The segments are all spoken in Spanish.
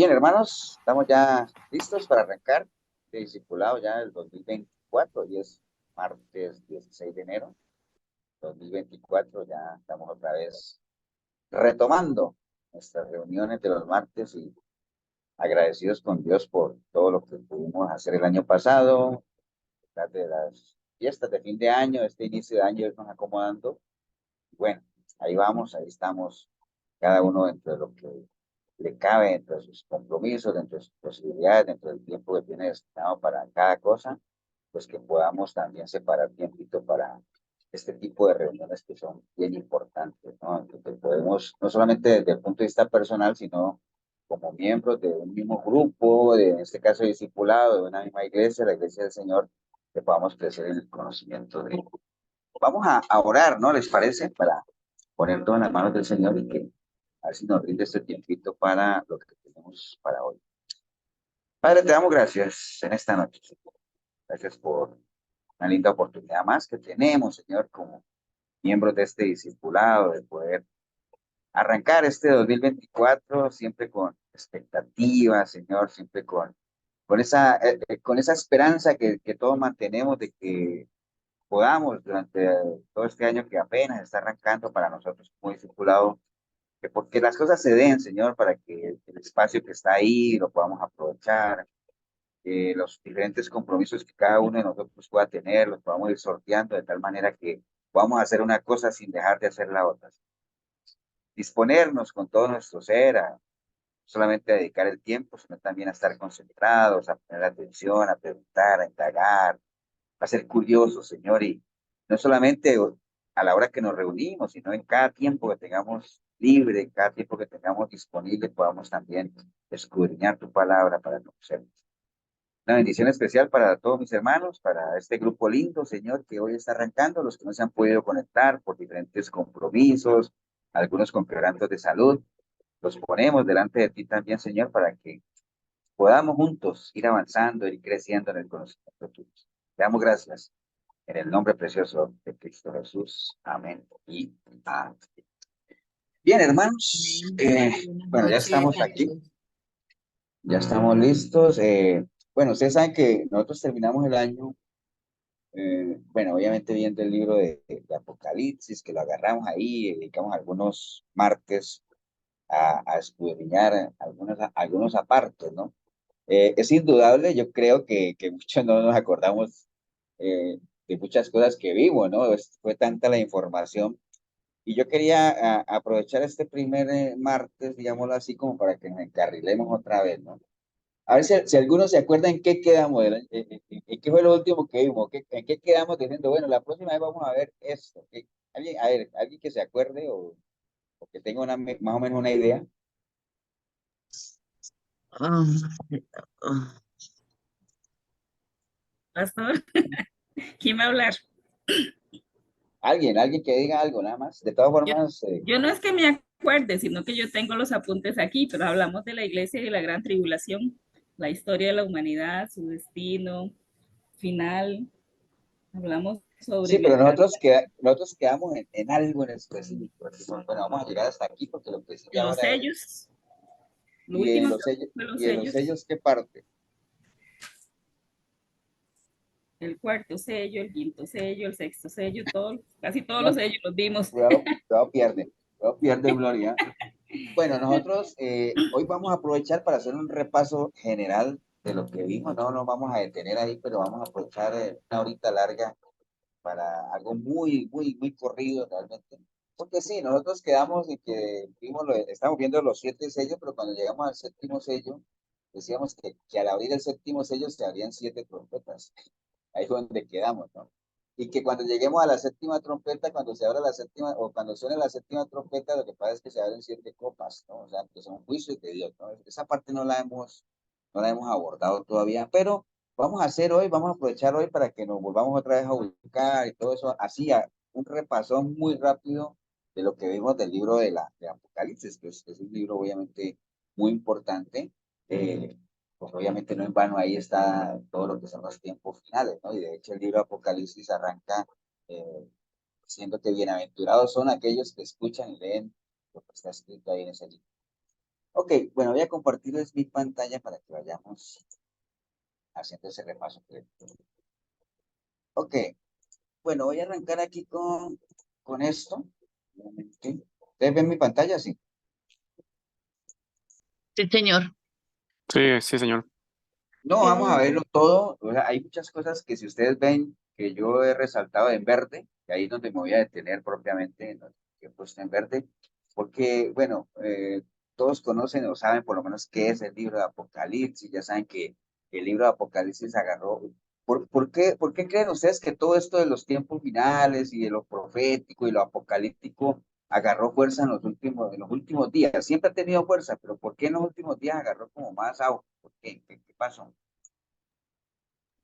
Bien, hermanos, estamos ya listos para arrancar este discipulado ya del 2024. Hoy es martes 16 de enero 2024. Ya estamos otra vez retomando nuestras reuniones de los martes y agradecidos con Dios por todo lo que pudimos hacer el año pasado, detrás de las fiestas de fin de año, este inicio de año irnos acomodando. Bueno, ahí vamos, ahí estamos, cada uno dentro de lo que le cabe, dentro de sus compromisos, dentro de sus posibilidades, dentro del tiempo que tiene destinado para cada cosa, pues que podamos también separar tiempito para este tipo de reuniones que son bien importantes, ¿no? Que podemos, no solamente desde el punto de vista personal, sino como miembros de un mismo grupo, de, en este caso discipulado, de una misma iglesia, la iglesia del Señor, que podamos crecer en el conocimiento de Él. Vamos a orar, ¿no? ¿Les parece? Para poner todo en las manos del Señor y que a ver si nos rinde este tiempito para lo que tenemos para hoy. Padre, te damos gracias en esta noche, Señor. Gracias por una linda oportunidad más que tenemos, Señor, como miembros de este discipulado, de poder arrancar este 2024 siempre con expectativa, Señor, siempre con esa esperanza que todos mantenemos de que podamos durante todo este año que apenas está arrancando para nosotros como discipulado, que porque las cosas se den, Señor, para que el espacio que está ahí lo podamos aprovechar, los diferentes compromisos que cada uno de nosotros pueda tener, los podamos ir sorteando de tal manera que podamos hacer una cosa sin dejar de hacer la otra. Disponernos con todo nuestro ser a solamente a dedicar el tiempo, sino también a estar concentrados, a poner atención, a preguntar, a indagar, a ser curiosos, Señor, y no solamente a la hora que nos reunimos, sino en cada tiempo que tengamos libre, en cada tiempo que tengamos disponible, podamos también escudriñar tu palabra para conocernos. Una bendición especial para todos mis hermanos, para este grupo lindo, Señor, que hoy está arrancando, los que no se han podido conectar por diferentes compromisos, algunos con quebrantos de salud. Los ponemos delante de ti también, Señor, para que podamos juntos ir avanzando, ir creciendo en el conocimiento tuyo. Te damos gracias en el nombre precioso de Cristo Jesús. Amén y amén. Bien, hermanos, bueno, ya estamos aquí, ya estamos listos. Bueno, ustedes saben que nosotros terminamos el año, bueno, obviamente viendo el libro de Apocalipsis, que lo agarramos ahí, dedicamos algunos martes a escudriñar algunos apartes, ¿no? Es indudable, yo creo que muchos no nos acordamos de muchas cosas que vimos, ¿no? Fue tanta la información. Y yo quería aprovechar este primer martes, digámoslo así, como para que nos encarrilemos otra vez, ¿no? A ver si algunos se acuerdan en qué quedamos, en qué fue lo último que vimos, en qué quedamos diciendo, bueno, la próxima vez vamos a ver esto. ¿Alguien, a ver, alguien que se acuerde o que tenga más o menos una idea? Ah, ah, Pastor, ¿quién va a hablar? Alguien que diga algo, nada más. De todas Yo, formas, yo no es que me acuerde, sino que yo tengo los apuntes aquí, pero hablamos de la iglesia y de la gran tribulación, la historia de la humanidad, su destino final. Hablamos sobre sí, pero viajar, nosotros quedamos en algo en específico. Decimos, bueno, vamos a llegar hasta aquí porque lo que sigue en los ahora es, sellos. Lo último que fue los y en los sellos, sellos, ¿qué parte? el cuarto sello, el quinto sello, el sexto sello, todos, casi todos los No, sellos los vimos. cuidado pierde Gloria. Bueno, nosotros hoy vamos a aprovechar para hacer un repaso general de lo que vimos. No nos vamos a detener ahí, pero vamos a aprovechar una horita larga para algo muy corrido realmente. Porque sí, nosotros quedamos y que estamos viendo los 7 sellos, pero cuando llegamos al séptimo sello, decíamos que al abrir el séptimo sello se abrían 7 trompetas. Ahí fue donde quedamos, ¿no? Y que cuando lleguemos a la séptima trompeta, cuando se abra la séptima, o cuando suene la séptima trompeta, lo que pasa es que se abren 7 copas, ¿no? O sea, que son juicios de Dios, ¿no? Esa parte no la hemos abordado todavía, pero vamos a aprovechar hoy para que nos volvamos otra vez a ubicar y todo eso, así, un repasón muy rápido de lo que vimos del libro de Apocalipsis, que es un libro obviamente muy importante. Pues obviamente no en vano ahí está todo lo que son los tiempos finales, ¿no? Y de hecho el libro de Apocalipsis arranca diciendo que bienaventurados son aquellos que escuchan y leen lo que está escrito ahí en ese libro. Ok, bueno, voy a compartirles mi pantalla para que vayamos haciendo ese repaso. Ok, bueno, voy a arrancar aquí con esto. ¿Ustedes ven mi pantalla? Sí. Sí, señor. Sí, sí, señor. No, vamos a verlo todo. O sea, hay muchas cosas que si ustedes ven que yo he resaltado en verde, y ahí es donde me voy a detener propiamente, en lo que he puesto en verde, porque, bueno, todos conocen o saben por lo menos qué es el libro de Apocalipsis, ya saben que el libro de Apocalipsis agarró. ¿Por qué creen ustedes que todo esto de los tiempos finales y de lo profético y lo apocalíptico agarró fuerza en los últimos días? Siempre ha tenido fuerza, pero ¿por qué en los últimos días agarró como más auge? ¿Por qué? ¿Qué pasó?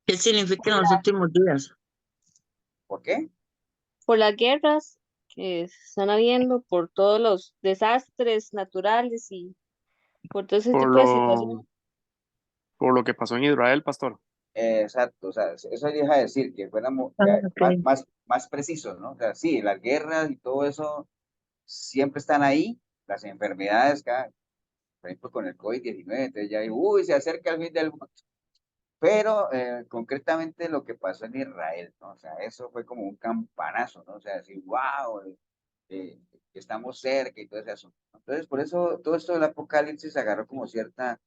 ¿Qué significa en los últimos días? ¿Por qué? Por las guerras que están habiendo, por todos los desastres naturales y por todo ese Por tipo de situaciones. por lo que pasó en Israel, pastor. Exacto, o sea, eso deja de decir que fuéramos Ah, más, ok. más precisos, ¿no? O sea, sí, las guerras y todo eso siempre están ahí, las enfermedades, por ejemplo, con el COVID-19, entonces ya, uy, se acerca el fin del mundo. Pero concretamente lo que pasó en Israel, ¿no? O sea, eso fue como un campanazo, ¿no? O sea, decir, wow, eh, estamos cerca y todo ese asunto. Entonces, por eso todo esto del apocalipsis agarró como cierta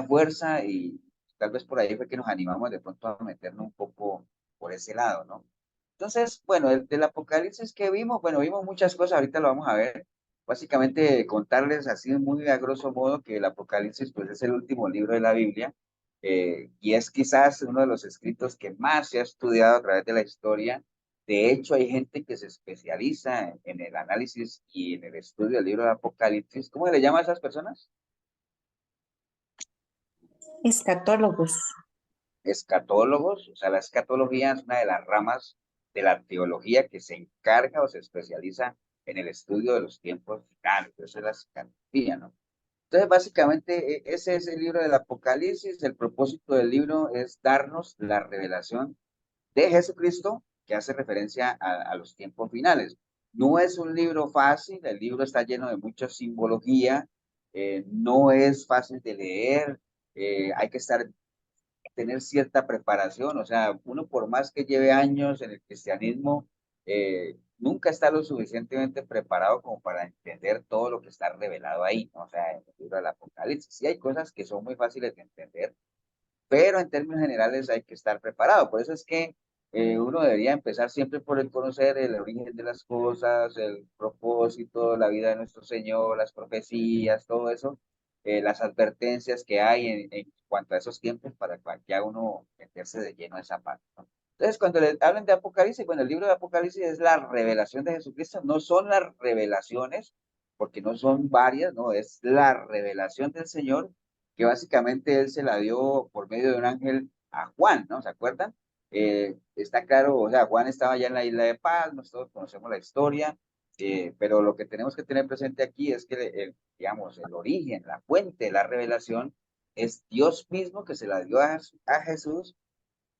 fuerza y tal vez por ahí fue que nos animamos de pronto a meternos un poco por ese lado, ¿no? Entonces, bueno, del apocalipsis que vimos, bueno, vimos muchas cosas, ahorita lo vamos a ver. Básicamente contarles así muy a grosso modo que el Apocalipsis pues es el último libro de la Biblia y es quizás uno de los escritos que más se ha estudiado a través de la historia. De hecho, hay gente que se especializa en el análisis y en el estudio del libro de Apocalipsis. ¿Cómo le llama a esas personas? Escatólogos. Escatólogos. O sea, la escatología es una de las ramas de la teología que se encarga o se especializa en el estudio de los tiempos finales. Eso es la escatología, ¿no? Entonces, básicamente, ese es el libro del Apocalipsis. El propósito del libro es darnos la revelación de Jesucristo que hace referencia a los tiempos finales. No es un libro fácil, el libro está lleno de mucha simbología, no es fácil de leer, hay que tener cierta preparación, o sea, uno por más que lleve años en el cristianismo, nunca está lo suficientemente preparado como para entender todo lo que está revelado ahí, ¿no? O sea, en el libro del Apocalipsis. Sí hay cosas que son muy fáciles de entender, pero en términos generales hay que estar preparado. Por eso es que uno debería empezar siempre por el conocer el origen de las cosas, el propósito, la vida de nuestro Señor, las profecías, todo eso, las advertencias que hay en cuanto a esos tiempos para que ya uno meterse de lleno a esa parte, ¿no? Entonces, cuando le hablan de Apocalipsis, bueno, el libro de Apocalipsis es la revelación de Jesucristo, no son las revelaciones, porque no son varias, no, es la revelación del Señor que básicamente él se la dio por medio de un ángel a Juan, ¿no? ¿Se acuerdan? Está claro, o sea, Juan estaba ya en la isla de Patmos, todos conocemos la historia, pero lo que tenemos que tener presente aquí es que, digamos, el origen, la fuente de la revelación es Dios mismo que se la dio a Jesús.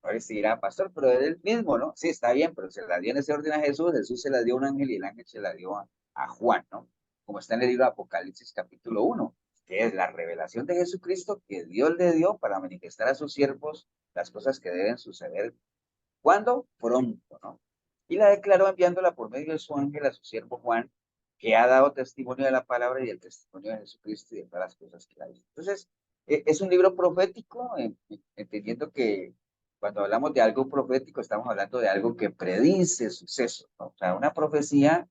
Ahora se dirá, pastor, pero es él mismo, ¿no? Sí, está bien, pero se la dio en ese orden a Jesús, Jesús se la dio a un ángel y el ángel se la dio a Juan, ¿no? Como está en el libro de Apocalipsis capítulo 1, que es la revelación de Jesucristo que Dios le dio para manifestar a sus siervos las cosas que deben suceder. ¿Cuándo? Pronto, ¿no? Y la declaró enviándola por medio de su ángel a su siervo Juan, que ha dado testimonio de la palabra y el testimonio de Jesucristo y de todas las cosas que ha visto. Entonces, es un libro profético, entendiendo que cuando hablamos de algo profético, estamos hablando de algo que predice sucesos, ¿no? O sea, una profecía,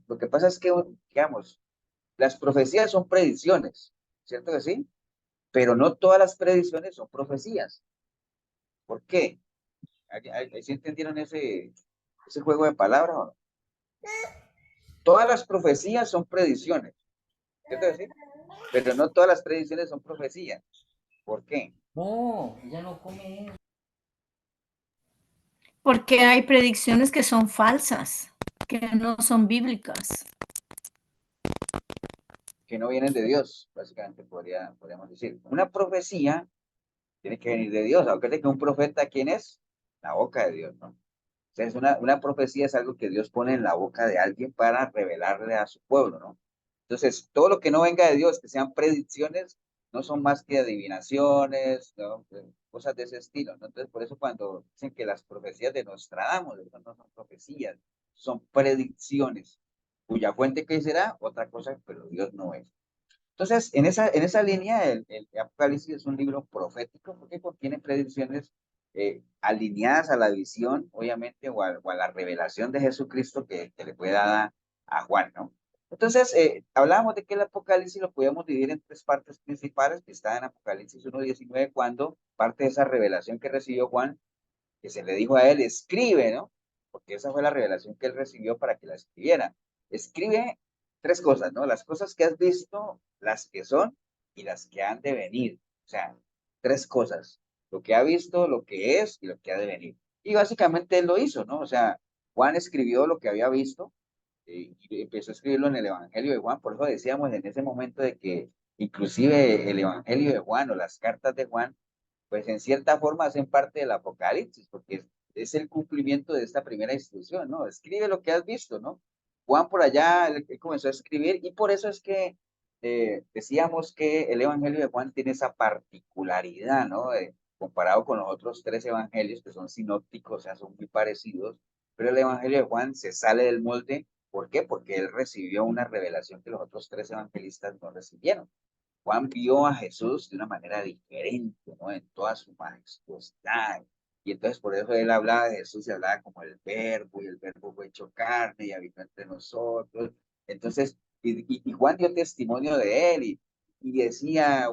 lo que pasa es que, digamos, las profecías son predicciones, ¿cierto que sí? Pero no todas las predicciones son profecías. ¿Por qué? ¿Ahí sí entendieron ese juego de palabras o no? Todas las profecías son predicciones, ¿cierto que sí? Pero no todas las predicciones son profecías. ¿Por qué? No, ella no come. Porque hay predicciones que son falsas, que no son bíblicas. Que no vienen de Dios, básicamente podríamos decir. Una profecía tiene que venir de Dios. Acuérdate que un profeta, ¿quién es? La boca de Dios, ¿no? Entonces, una profecía es algo que Dios pone en la boca de alguien para revelarle a su pueblo, ¿no? Entonces, todo lo que no venga de Dios, que sean predicciones, no son más que adivinaciones, ¿no? Cosas de ese estilo, ¿no? Entonces, por eso cuando dicen que las profecías de Nostradamus, eso no son profecías, son predicciones, cuya fuente que será otra cosa, pero Dios no es. Entonces, en esa línea, el Apocalipsis es un libro profético porque contiene predicciones alineadas a la visión, obviamente, o a la revelación de Jesucristo que le fue dada a Juan, ¿no? Entonces, hablábamos de que el Apocalipsis lo podíamos dividir en tres partes principales, que está en Apocalipsis 1:19, cuando parte de esa revelación que recibió Juan, que se le dijo a él, escribe, ¿no? Porque esa fue la revelación que él recibió para que la escribiera. Escribe tres cosas, ¿no? Las cosas que has visto, las que son y las que han de venir. O sea, tres cosas. Lo que ha visto, lo que es y lo que ha de venir. Y básicamente él lo hizo, ¿no? O sea, Juan escribió lo que había visto y empezó a escribirlo en el Evangelio de Juan. Por eso decíamos en ese momento de que inclusive el Evangelio de Juan o las cartas de Juan pues en cierta forma hacen parte del Apocalipsis, porque es el cumplimiento de esta primera instrucción, ¿no? Escribe lo que has visto, ¿no? Juan por allá, él comenzó a escribir y por eso es que decíamos que el Evangelio de Juan tiene esa particularidad, ¿no? Comparado con los otros tres evangelios que son sinópticos, o sea, son muy parecidos, pero el Evangelio de Juan se sale del molde. ¿Por qué? Porque él recibió una revelación que los otros tres evangelistas no recibieron. Juan vio a Jesús de una manera diferente, ¿no? En toda su majestuosidad. Y entonces por eso él hablaba de Jesús y hablaba como el verbo, y el verbo fue hecho carne y habitó entre nosotros. Entonces, y Juan dio testimonio de él y decía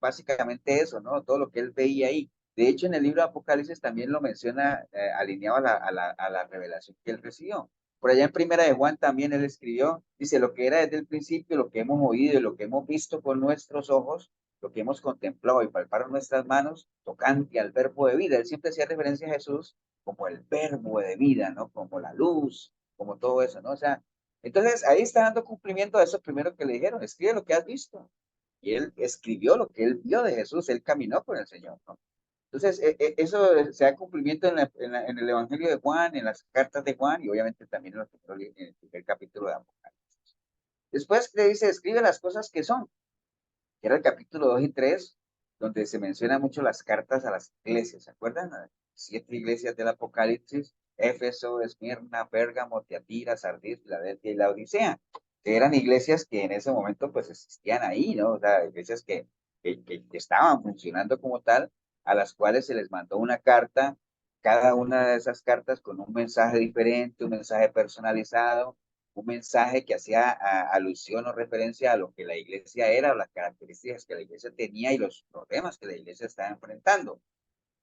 básicamente eso, ¿no? Todo lo que él veía ahí. De hecho, en el libro de Apocalipsis también lo menciona alineado a la revelación que él recibió. Por allá en Primera de Juan también él escribió, dice, lo que era desde el principio, lo que hemos oído y lo que hemos visto con nuestros ojos, lo que hemos contemplado y palparon nuestras manos, tocante al verbo de vida. Él siempre hacía referencia a Jesús como el verbo de vida, ¿no? Como la luz, como todo eso, ¿no? O sea, entonces ahí está dando cumplimiento a eso primero que le dijeron, escribe lo que has visto. Y él escribió lo que él vio de Jesús, él caminó con el Señor, ¿no? Entonces, eso se da cumplimiento en el Evangelio de Juan, en las cartas de Juan y obviamente también en el primer capítulo de Apocalipsis. Después le dice, escribe las cosas que son, que era el capítulo 2 y 3, donde se menciona mucho las cartas a las iglesias, ¿se acuerdan? Las 7 iglesias del Apocalipsis, Éfeso, Esmirna, Pérgamo, Tiatira, Sardis, Filadelfia y Laodicea, que eran iglesias que en ese momento pues existían ahí, ¿no? O sea, iglesias que estaban funcionando como tal, a las cuales se les mandó una carta, cada una de esas cartas con un mensaje diferente, un mensaje personalizado, un mensaje que hacía alusión o referencia a lo que la iglesia era, o las características que la iglesia tenía y los problemas que la iglesia estaba enfrentando.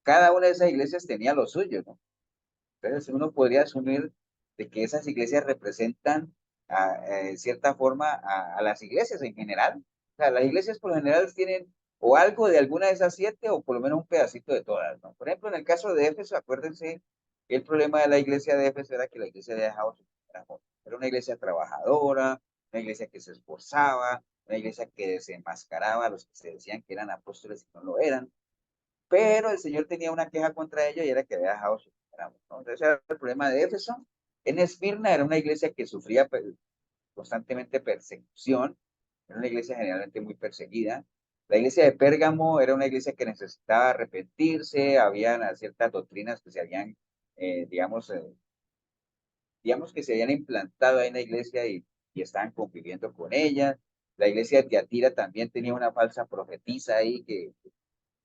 Cada una de esas iglesias tenía lo suyo, ¿no? Entonces uno podría asumir de que esas iglesias representan en cierta forma a las iglesias en general. O sea, las iglesias por lo general tienen o algo de alguna de esas 7 o por lo menos un pedacito de todas, ¿no? Por ejemplo, en el caso de Éfeso, acuérdense, el problema de la iglesia de Éfeso era que la iglesia había dejado su trabajo. Era una iglesia trabajadora, una iglesia que se esforzaba, una iglesia que desenmascaraba a los que se decían que eran apóstoles y no lo eran, pero el Señor tenía una queja contra ellos y era que había dejado su tramo, ¿no? Entonces era el problema de Éfeso. En Esmirna era una iglesia que sufría constantemente persecución, era una iglesia generalmente muy perseguida. La iglesia de Pérgamo era una iglesia que necesitaba arrepentirse, habían ciertas doctrinas que se habían, digamos que se habían implantado ahí en la iglesia y estaban conviviendo con ella. La iglesia de Tiatira también tenía una falsa profetisa ahí que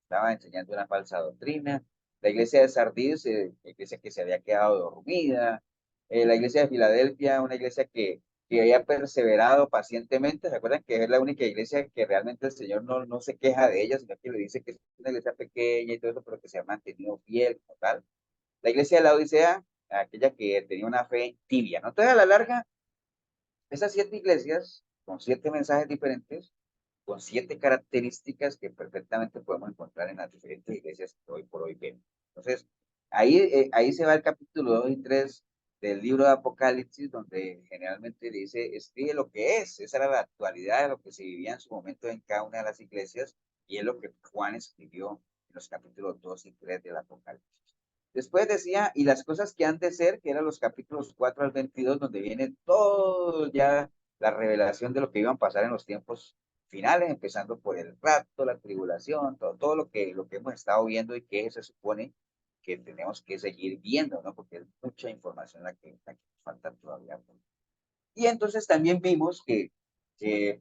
estaba enseñando una falsa doctrina. La iglesia de Sardis, la iglesia que se había quedado dormida. La iglesia de Filadelfia, una iglesia que había perseverado pacientemente. ¿Se acuerdan que es la única iglesia que realmente el Señor no se queja de ella, sino que le dice que es una iglesia pequeña y todo eso, pero que se ha mantenido fiel como tal? La iglesia de la Odisea, aquella que tenía una fe tibia, ¿no? Entonces, a la larga, esas 7 iglesias, con 7 mensajes diferentes, con 7 características que perfectamente podemos encontrar en las diferentes iglesias que hoy por hoy vemos. Entonces, ahí se va el capítulo 2 y 3 del libro de Apocalipsis, donde generalmente dice, escribe lo que es. Esa era la actualidad de lo que se vivía en su momento en cada una de las iglesias, y es lo que Juan escribió en los capítulos 2 y 3 del Apocalipsis. Después decía, y las cosas que han de ser, que eran los capítulos 4 al 22, donde viene todo ya la revelación de lo que iban a pasar en los tiempos finales, empezando por el rapto, la tribulación, todo lo que hemos estado viendo y que se supone que tenemos que seguir viendo, ¿no? Porque es mucha información la que nos falta todavía. Y entonces también vimos que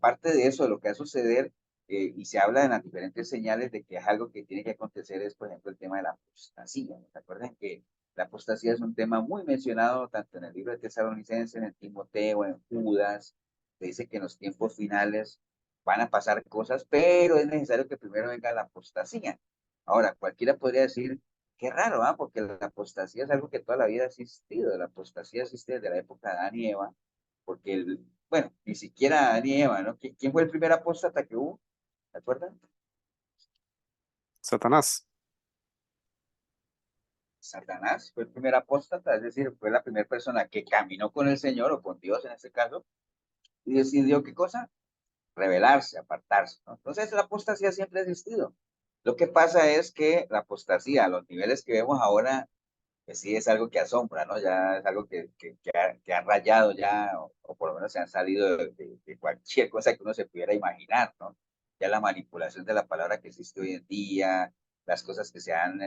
parte de eso, de lo que va a suceder, y se habla en las diferentes señales de que es algo que tiene que acontecer, es por ejemplo el tema de la apostasía. ¿No? ¿Se acuerdan que la apostasía es un tema muy mencionado tanto en el libro de Tesalonicenses, en Timoteo, en Judas? Se dice que en los tiempos finales van a pasar cosas, pero es necesario que primero venga la apostasía. Ahora, cualquiera podría decir, qué raro, ¿ah? Porque la apostasía es algo que toda la vida ha existido. La apostasía existe desde la época de Adán y Eva, porque, bueno, ni siquiera Adán y Eva, ¿no? ¿Quién fue el primer apóstata que hubo? ¿Se acuerdan? Satanás. Satanás fue el primer apóstata, es decir, fue la primera persona que caminó con el Señor o con Dios en este caso y decidió qué cosa, rebelarse, apartarse, ¿no? Entonces la apostasía siempre ha existido. Lo que pasa es que la apostasía a los niveles que vemos ahora, pues sí es algo que asombra, ¿no? Ya es algo que ha rayado ya, o por lo menos se han salido de cualquier cosa que uno se pudiera imaginar, ¿no? Ya la manipulación de la palabra que existe hoy en día, las cosas que se han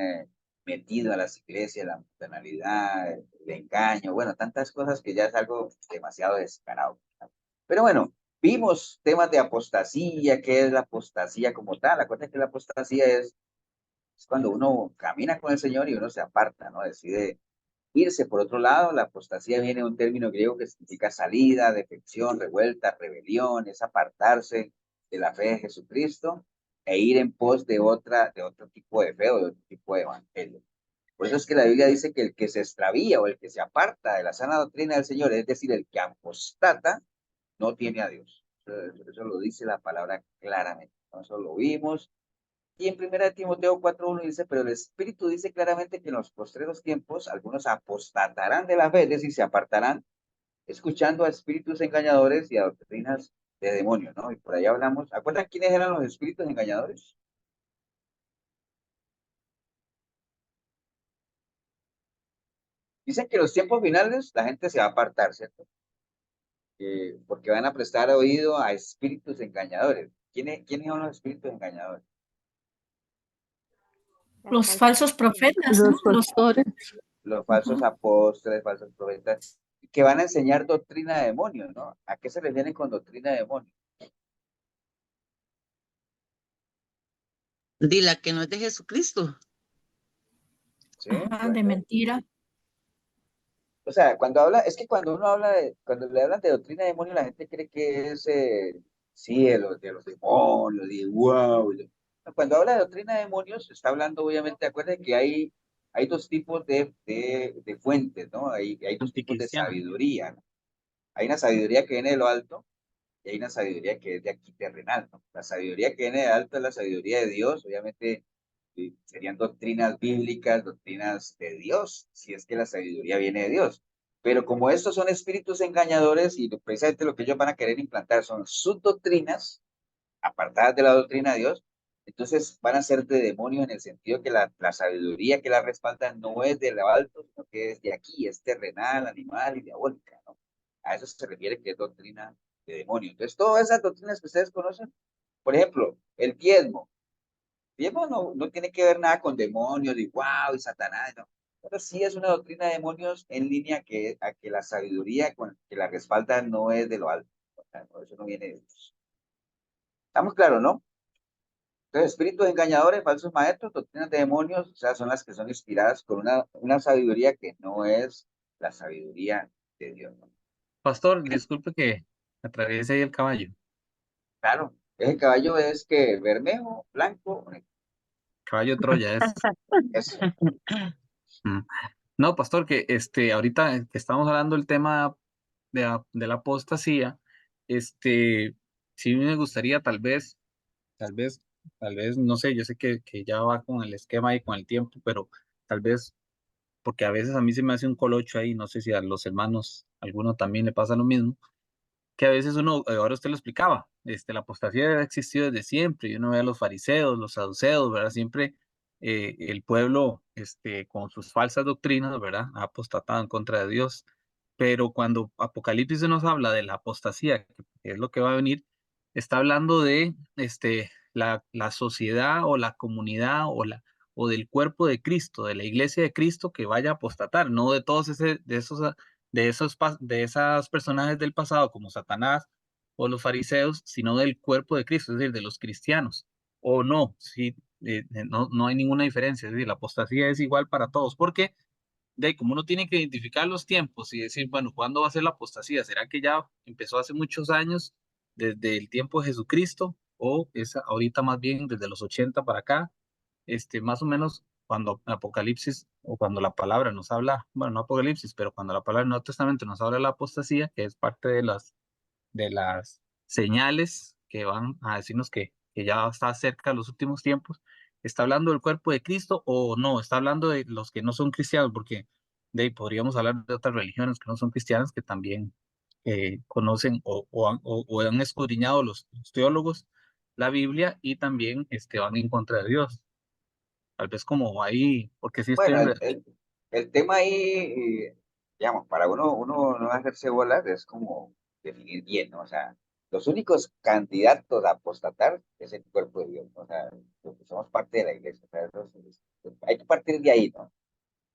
metido a las iglesias, la mundanalidad, el engaño, bueno, tantas cosas que ya es algo demasiado descarado, ¿no? Pero bueno, vimos temas de apostasía, qué es la apostasía como tal. Acuérdense que la apostasía es cuando uno camina con el Señor y uno se aparta, ¿no? Decide irse por otro lado. La apostasía viene de un término griego que significa salida, defección, revuelta, rebelión, es apartarse de la fe de Jesucristo e ir en pos de otro tipo de fe o de otro tipo de evangelio. Por eso es que la Biblia dice que el que se extravía o el que se aparta de la sana doctrina del Señor, es decir, el que apostata, no tiene a Dios. Eso lo dice la palabra claramente. Eso lo vimos. Y en 1 Timoteo 4:1 dice, pero el Espíritu dice claramente que en los postreros tiempos algunos apostatarán de la fe, es decir, se apartarán escuchando a espíritus engañadores y a doctrinas de demonios, ¿no? Y por ahí hablamos. ¿Acuerdan quiénes eran los espíritus engañadores? Dicen que en los tiempos finales la gente se va a apartar, ¿cierto? Porque van a prestar oído a espíritus engañadores. ¿Quiénes son los espíritus engañadores? Los falsos profetas, ¿no? Los pastores. Los falsos apóstoles, falsos profetas, que van a enseñar doctrina de demonios, ¿no? ¿A qué se refieren con doctrina de demonios? Di la que no es de Jesucristo. ¿Sí? Ajá, de mentira. O sea, es que cuando uno habla cuando le hablan de doctrina de demonios, la gente cree que es, sí, de los demonios, de wow. Cuando habla de doctrina de demonios, está hablando, obviamente, acuérdense que hay dos tipos de fuentes, ¿no? Hay dos tipos de sabiduría, ¿no? Hay una sabiduría que viene de lo alto y hay una sabiduría que es de aquí terrenal, ¿no? La sabiduría que viene de alto es la sabiduría de Dios, obviamente serían doctrinas bíblicas, doctrinas de Dios, si es que la sabiduría viene de Dios. Pero como estos son espíritus engañadores y precisamente lo que ellos van a querer implantar son sus doctrinas, apartadas de la doctrina de Dios, entonces van a ser de demonios en el sentido que la sabiduría que la respalda no es de lo alto, sino que es de aquí, es terrenal, animal y diabólica, ¿no? A eso se refiere que es doctrina de demonio. Entonces, todas esas doctrinas que ustedes conocen, por ejemplo, el diezmo no tiene que ver nada con demonios, y wow, y Satanás, no. Pero sí es una doctrina de demonios en línea a que la sabiduría que la respalda no es de lo alto. O sea, no, eso no viene de Dios. Estamos claros, ¿no? Entonces, espíritus engañadores, falsos maestros, doctrinas de demonios, o sea, son las que son inspiradas con una sabiduría que no es la sabiduría de Dios, ¿no? Pastor, disculpe que atraviese ahí el caballo. Claro, ese caballo es que bermejo, blanco, negro. Caballo Troya es. Eso. Mm. No, pastor, que ahorita que estamos hablando del tema de la apostasía, sí me gustaría tal vez, no sé, yo sé que ya va con el esquema y con el tiempo, pero tal vez, porque a veces a mí se me hace un colocho ahí, no sé si a los hermanos, a alguno también le pasa lo mismo, que a veces uno, ahora usted lo explicaba, la apostasía ha existido desde siempre, y uno ve a los fariseos, los saduceos, ¿verdad? Siempre el pueblo, con sus falsas doctrinas, ¿verdad? Ha apostatado en contra de Dios. pero cuando Apocalipsis nos habla de la apostasía, que es lo que va a venir, está hablando de la sociedad o la comunidad o del cuerpo de Cristo, de la iglesia de Cristo que vaya a apostatar, no de todos de esas personajes del pasado como Satanás o los fariseos, sino del cuerpo de Cristo, es decir, de los cristianos. O no, sí, no hay ninguna diferencia, es decir, la apostasía es igual para todos, porque de ahí, como uno tiene que identificar los tiempos y decir, bueno, ¿cuándo va a ser la apostasía? ¿Será que ya empezó hace muchos años, desde el tiempo de Jesucristo, o es ahorita más bien desde los 80 para acá? Más o menos cuando Apocalipsis o cuando la palabra nos habla, bueno, no Apocalipsis, pero cuando la palabra del Nuevo Testamento nos habla de la apostasía, que es parte de las señales que van a decirnos que ya está cerca de los últimos tiempos, ¿está hablando del cuerpo de Cristo o no? ¿Está hablando de los que no son cristianos? Porque de ahí podríamos hablar de otras religiones que no son cristianas que también conocen o han escudriñado los teólogos la Biblia y también van en contra de Dios. Tal vez como ahí, porque sí estoy Bueno, en... el tema ahí, digamos, para uno no hacerse bolas es como definir bien, ¿no? O sea, los únicos candidatos a apostatar es el cuerpo de Dios, ¿no? O sea, los que somos parte de la iglesia. O sea, hay que partir de ahí, ¿no?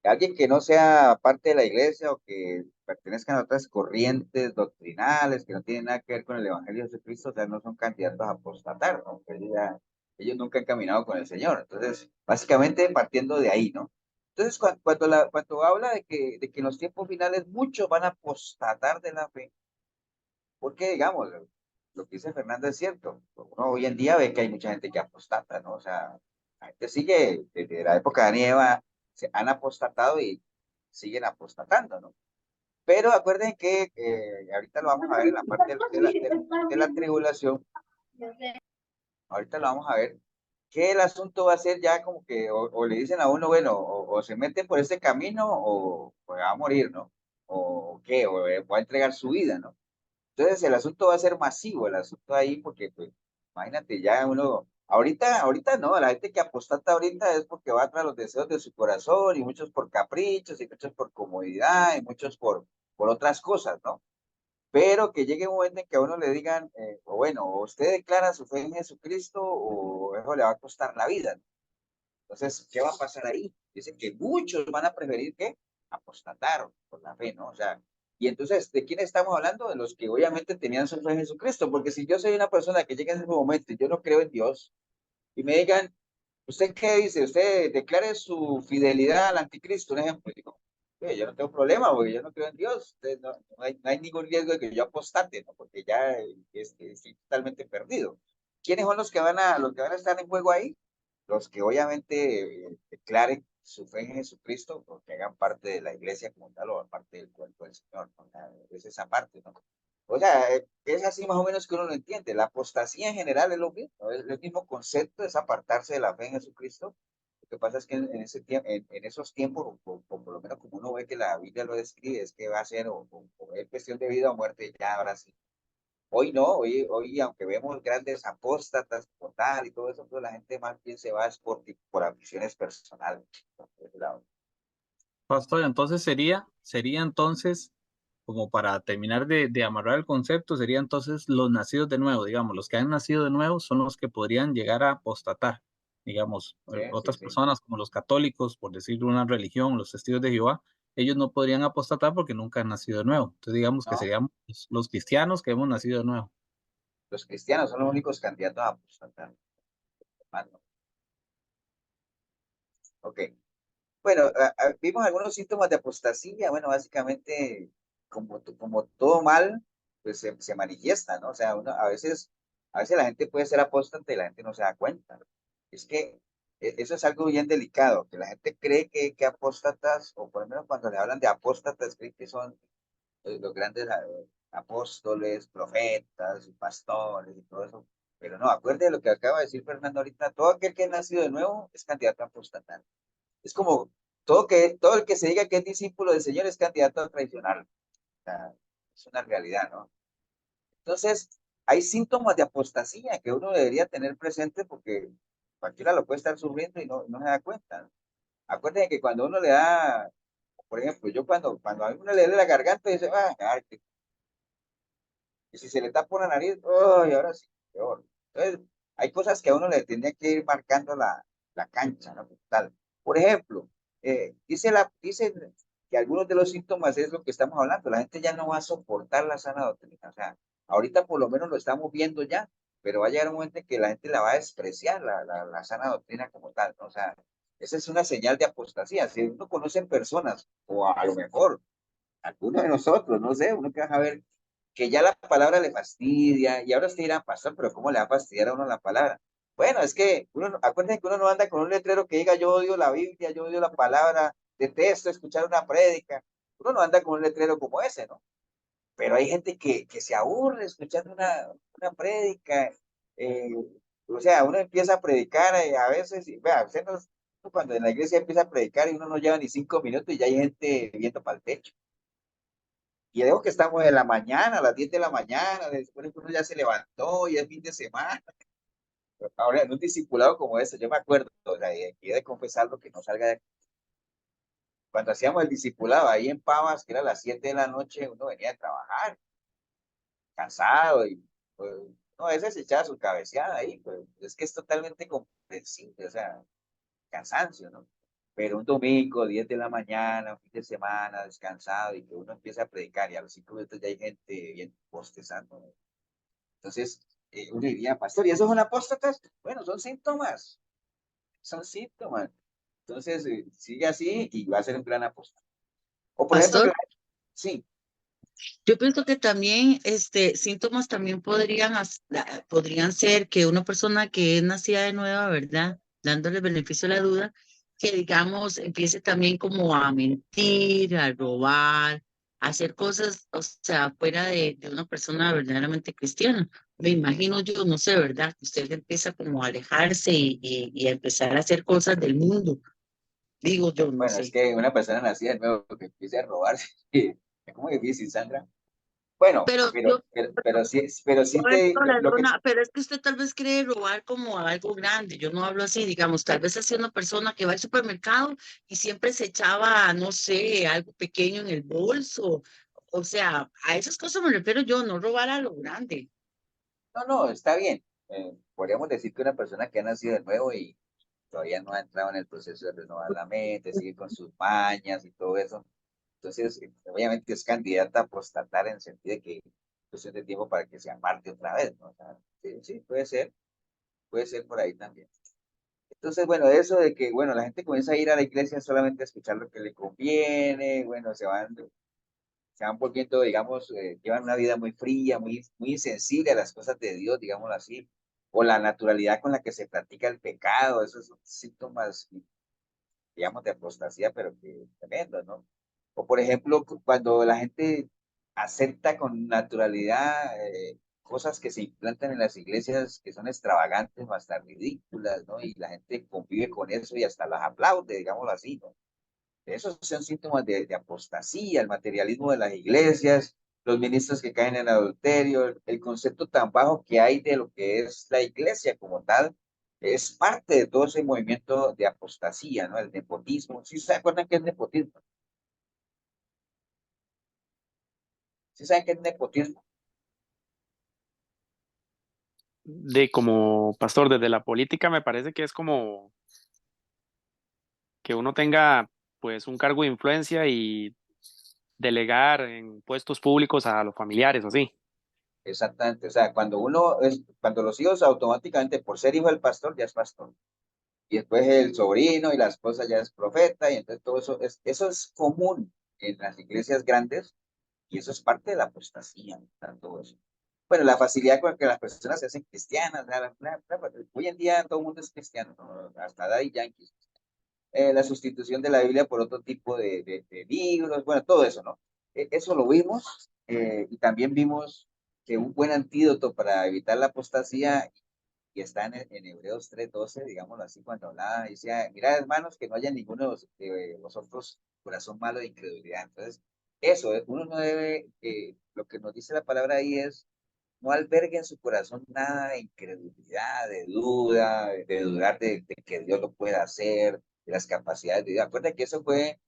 Alguien que no sea parte de la iglesia o que pertenezcan a otras corrientes doctrinales que no tienen nada que ver con el Evangelio de Jesucristo, o sea, no son candidatos a apostatar, ¿no? Ellos nunca han caminado con el Señor. Entonces, básicamente partiendo de ahí, ¿no? Entonces, cuando habla de que en los tiempos finales muchos van a apostatar de la fe, porque, digamos, lo que dice Fernando es cierto. Uno hoy en día ve que hay mucha gente que apostata, ¿no? O sea, la gente sigue, desde la época de Adán y Eva, se han apostatado y siguen apostatando, ¿no? Pero acuerden que ahorita lo vamos a ver en la parte de la tribulación, ahorita lo vamos a ver, que el asunto va a ser ya como que, o le dicen a uno, bueno, o se mete por ese camino o va a morir, ¿no? O qué, o va a entregar su vida, ¿no? Entonces el asunto va a ser masivo, el asunto ahí, porque pues, imagínate, ya uno, ahorita no, la gente que apostata ahorita es porque va tras los deseos de su corazón, y muchos por caprichos, y muchos por comodidad, y muchos por otras cosas, ¿no? Pero que llegue un momento en que a uno le digan, o bueno, o usted declara su fe en Jesucristo, o eso le va a costar la vida, ¿no? Entonces, ¿qué va a pasar ahí? Dicen que muchos van a preferir que apostatar por la fe, ¿no? O sea, y entonces, ¿de quién estamos hablando? De los que obviamente tenían su fe en Jesucristo, porque si yo soy una persona que llega en ese momento y yo no creo en Dios, y me digan, ¿usted qué dice? ¿Usted declare su fidelidad al anticristo? Un ejemplo, y digo, yo no tengo problema porque yo no creo en Dios, no hay ningún riesgo de que yo apostate, ¿no? Porque ya estoy totalmente perdido. ¿Quiénes son los que van a estar en juego ahí? Los que obviamente declaren su fe en Jesucristo, o que hagan parte de la iglesia como tal, o parte del cuerpo del Señor, ¿no? O sea, es esa parte, ¿no? O sea, es así más o menos que uno lo entiende. La apostasía en general es lo mismo, es el mismo concepto, es apartarse de la fe en Jesucristo. Lo que pasa es que en esos tiempos, o por lo menos como uno ve que la Biblia lo describe, es que va a ser o es cuestión de vida o muerte ya ahora sí. Hoy no, hoy aunque vemos grandes apóstatas como tal y todo eso, pues la gente más bien se va es por ambiciones personales. Por ese lado. Pastor, entonces sería entonces, como para terminar de amarrar el concepto, sería entonces los nacidos de nuevo, digamos, los que han nacido de nuevo son los que podrían llegar a apostatar, digamos, Sí, sí, otras sí. personas como los católicos, por decir una religión, los testigos de Jehová, ellos no podrían apostatar porque nunca han nacido de nuevo. Entonces digamos que ¿No? serían los cristianos que hemos nacido de nuevo. Los cristianos son los únicos candidatos a apostatar. Ah, no. Ok. Bueno, vimos algunos síntomas de apostasía. Bueno, básicamente, como todo mal, pues se manifiesta, ¿no? O sea, a veces la gente puede ser apóstata y la gente no se da cuenta. Es que eso es algo bien delicado, que la gente cree que apóstatas, o por lo menos cuando le hablan de apóstatas, creen que son los grandes apóstoles, profetas, pastores y todo eso. Pero no, acuérdate de lo que acaba de decir Fernando ahorita, todo aquel que ha nacido de nuevo es candidato a apostatar. Es como todo el que se diga que es discípulo del Señor es candidato a traicionarlo. O sea, es una realidad, ¿no? Entonces, hay síntomas de apostasía que uno debería tener presente porque cualquiera lo puede estar sufriendo y no se da cuenta. Acuérdense que cuando uno le da Por ejemplo, yo cuando a uno le duele la garganta, dice, y si se le tapa una nariz, ¡ay, ahora sí, peor! Entonces, hay cosas que a uno le tendría que ir marcando la cancha, ¿no? Tal. Por ejemplo, dice que algunos de los síntomas es lo que estamos hablando. La gente ya no va a soportar la sana doctrina. O sea, ahorita por lo menos lo estamos viendo ya, pero va a llegar un momento en que la gente la va a despreciar, la sana doctrina como tal, ¿no? O sea, esa es una señal de apostasía. Si uno conoce personas, o a lo mejor alguno de nosotros, no sé, uno que va a ver que ya la palabra le fastidia, y ahora usted dirá, pastor, pero ¿cómo le va a fastidiar a uno la palabra? Bueno, es que acuérdense que uno no anda con un letrero que diga yo odio la Biblia, yo odio la palabra, detesto escuchar una prédica. Uno no anda con un letrero como ese, ¿no? Pero hay gente que se aburre escuchando una prédica. eh, o sea, uno empieza a predicar a veces, y vea, cuando en la iglesia empieza a predicar y uno no lleva ni 5 minutos y ya hay gente viendo para el techo. Y digo que estamos en la mañana, a las 10 de la mañana, después que uno ya se levantó y es fin de semana. Ahora, en un discipulado como ese, yo me acuerdo, o sea, y he de confesarlo que no salga de... Cuando hacíamos el discipulado ahí en Pavas, que era a las 7 de la noche, uno venía a trabajar, cansado, y pues, no, ese se echaba su cabeceada ahí, pues es que es totalmente comprensible, o sea, cansancio, ¿no? Pero un domingo, 10 de la mañana, un fin de semana, descansado, y que uno empieza a predicar, y a los 5 minutos ya hay gente bien postezando, ¿no? Entonces, uno diría, pastor, ¿y esos son apóstatas? Bueno, son síntomas, son síntomas. Entonces, sigue así y va a ser un gran apóstata. O por ejemplo, Pastor, sí, yo pienso que también síntomas también podrían ser que una persona que es nacida de nueva, ¿verdad? Dándole el beneficio de la duda, que digamos empiece también como a mentir, a robar, a hacer cosas, o sea, fuera de una persona verdaderamente cristiana. Me imagino yo, no sé, ¿verdad? Que usted empieza como a alejarse y a empezar a hacer cosas del mundo. Digo yo, no bueno, es sé. que una persona nacida de nuevo que empiece a robarse, es como difícil, Sandra. Bueno, Pero yo, pero sí te, Roberto lo que, Ladrona, pero es que usted tal vez cree robar como algo grande. Yo no hablo así, digamos, tal vez así una persona que va al supermercado y siempre se echaba, no sé, algo pequeño en el bolso. O sea, a esas cosas me refiero yo, no robar a lo grande. no, está bien. Podríamos decir que una persona que ha nacido de nuevo y todavía no ha entrado en el proceso de renovar la mente, sigue con sus mañas y todo eso. Entonces, obviamente es candidata a apostatar en el sentido de que es cuestión de tiempo para que se amarte otra vez, ¿no? O sea, sí, sí, puede ser por ahí también. Entonces, bueno, eso de que, bueno, la gente comienza a ir a la iglesia solamente a escuchar lo que le conviene, bueno, se van volviendo, digamos, llevan una vida muy fría, muy insensible a las cosas de Dios, digámoslo así, o la naturalidad con la que se practica el pecado, esos son síntomas, digamos, de apostasía, pero que tremendo, ¿no? O por ejemplo, cuando la gente acepta con naturalidad cosas que se implantan en las iglesias que son extravagantes o hasta ridículas, ¿no? Y la gente convive con eso y hasta las aplaude, digámoslo así, ¿no? Esos son síntomas de apostasía, el materialismo de las iglesias, los ministros que caen en adulterio, el concepto tan bajo que hay de lo que es la iglesia como tal, es parte de todo ese movimiento de apostasía, ¿no? El nepotismo. ¿Sí se acuerdan qué es nepotismo? ¿Sí saben qué es nepotismo? De como pastor, desde la política me parece que es como que uno tenga pues un cargo de influencia y delegar en puestos públicos a los familiares, así. Exactamente. O sea, cuando los hijos automáticamente, por ser hijo del pastor, ya es pastor. Y después el sobrino y la esposa ya es profeta, y entonces todo eso es común en las iglesias grandes, y eso es parte de la apostasía, ¿no? Todo eso. Bueno, la facilidad con la que las personas se hacen cristianas, hoy en día todo el mundo es cristiano, ¿no? Hasta Daddy Yankee. La sustitución de la Biblia por otro tipo de libros, bueno, todo eso, ¿no? Eso lo vimos, y también vimos que un buen antídoto para evitar la apostasía, y está en Hebreos 3:12, digámoslo así, cuando hablaba, decía, mirad hermanos, que no haya ninguno de vosotros corazón malo de incredulidad. Entonces, eso, uno no debe, lo que nos dice la palabra ahí es, no albergue en su corazón nada de incredulidad, de duda, de dudar de que Dios lo pueda hacer, de las capacidades de Dios. Acuérdate que eso fue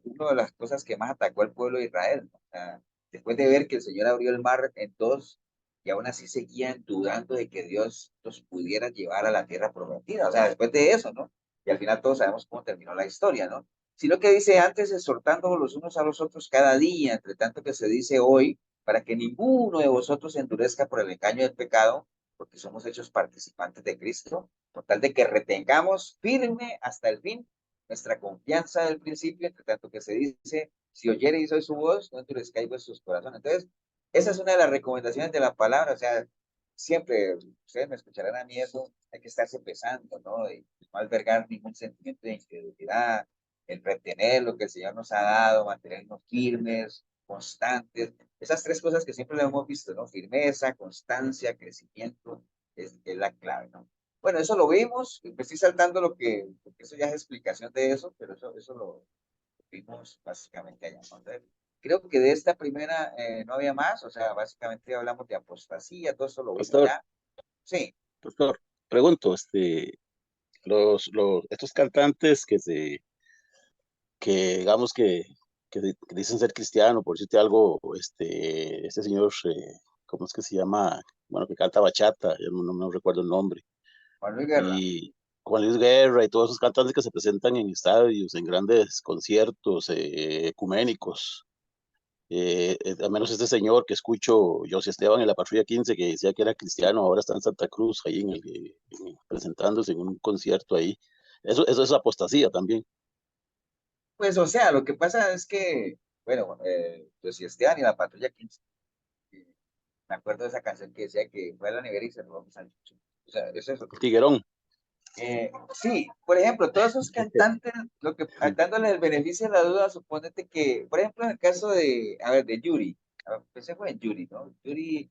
una de las cosas que más atacó al pueblo de Israel, ¿no? O sea, después de ver que el Señor abrió el mar en dos, y aún así seguían dudando de que Dios los pudiera llevar a la tierra prometida. O sea, después de eso, ¿no? Y al final todos sabemos cómo terminó la historia, ¿no? Sino que dice antes, exhortando los unos a los otros cada día, entre tanto que se dice hoy, para que ninguno de vosotros se endurezca por el engaño del pecado, porque somos hechos participantes de Cristo, con tal de que retengamos firme hasta el fin nuestra confianza del principio, entre tanto que se dice, si oyereis hoy su voz, no endurezcáis vuestros corazones. Entonces, esa es una de las recomendaciones de la palabra, o sea, siempre, ustedes me escucharán a mí eso, hay que estarse pesando, ¿no? Y no albergar ningún sentimiento de incredulidad, el retener lo que el Señor nos ha dado, mantenernos firmes, constantes. Esas tres cosas que siempre le hemos visto, ¿no? Firmeza, constancia, crecimiento, es la clave, ¿no? Bueno, eso lo vimos, me estoy saltando porque eso ya es explicación de eso, pero eso lo vimos básicamente allá, ¿no? Entonces, creo que de esta primera no había más, o sea, básicamente hablamos de apostasía, todo eso lo vimos Pastor, ya. Sí, pastor, pregunto, estos cantantes que digamos que dicen ser cristiano, por decirte algo, este señor, ¿cómo es que se llama? Bueno, que canta bachata, yo no recuerdo el nombre, Juan Luis Guerra. y Juan Luis Guerra y todos esos cantantes que se presentan en estadios, en grandes conciertos ecuménicos. Al menos este señor que escucho, José Esteban en la Patrulla 15, que decía que era cristiano, ahora está en Santa Cruz, ahí presentándose en un concierto ahí. Eso es apostasía también. Pues, o sea, lo que pasa es que, bueno, pues y Esteban y la Patrulla 15, me acuerdo de esa canción que decía que fue a la nevera y se robó mi salchicha. O sea, eso es lo que... Tiguerón. Sí, por ejemplo, todos esos cantantes, lo que, dándole el beneficio de la duda, suponete que, por ejemplo, en el caso de, a ver, de Yuri, pensé fue en Yuri, ¿no? Yuri,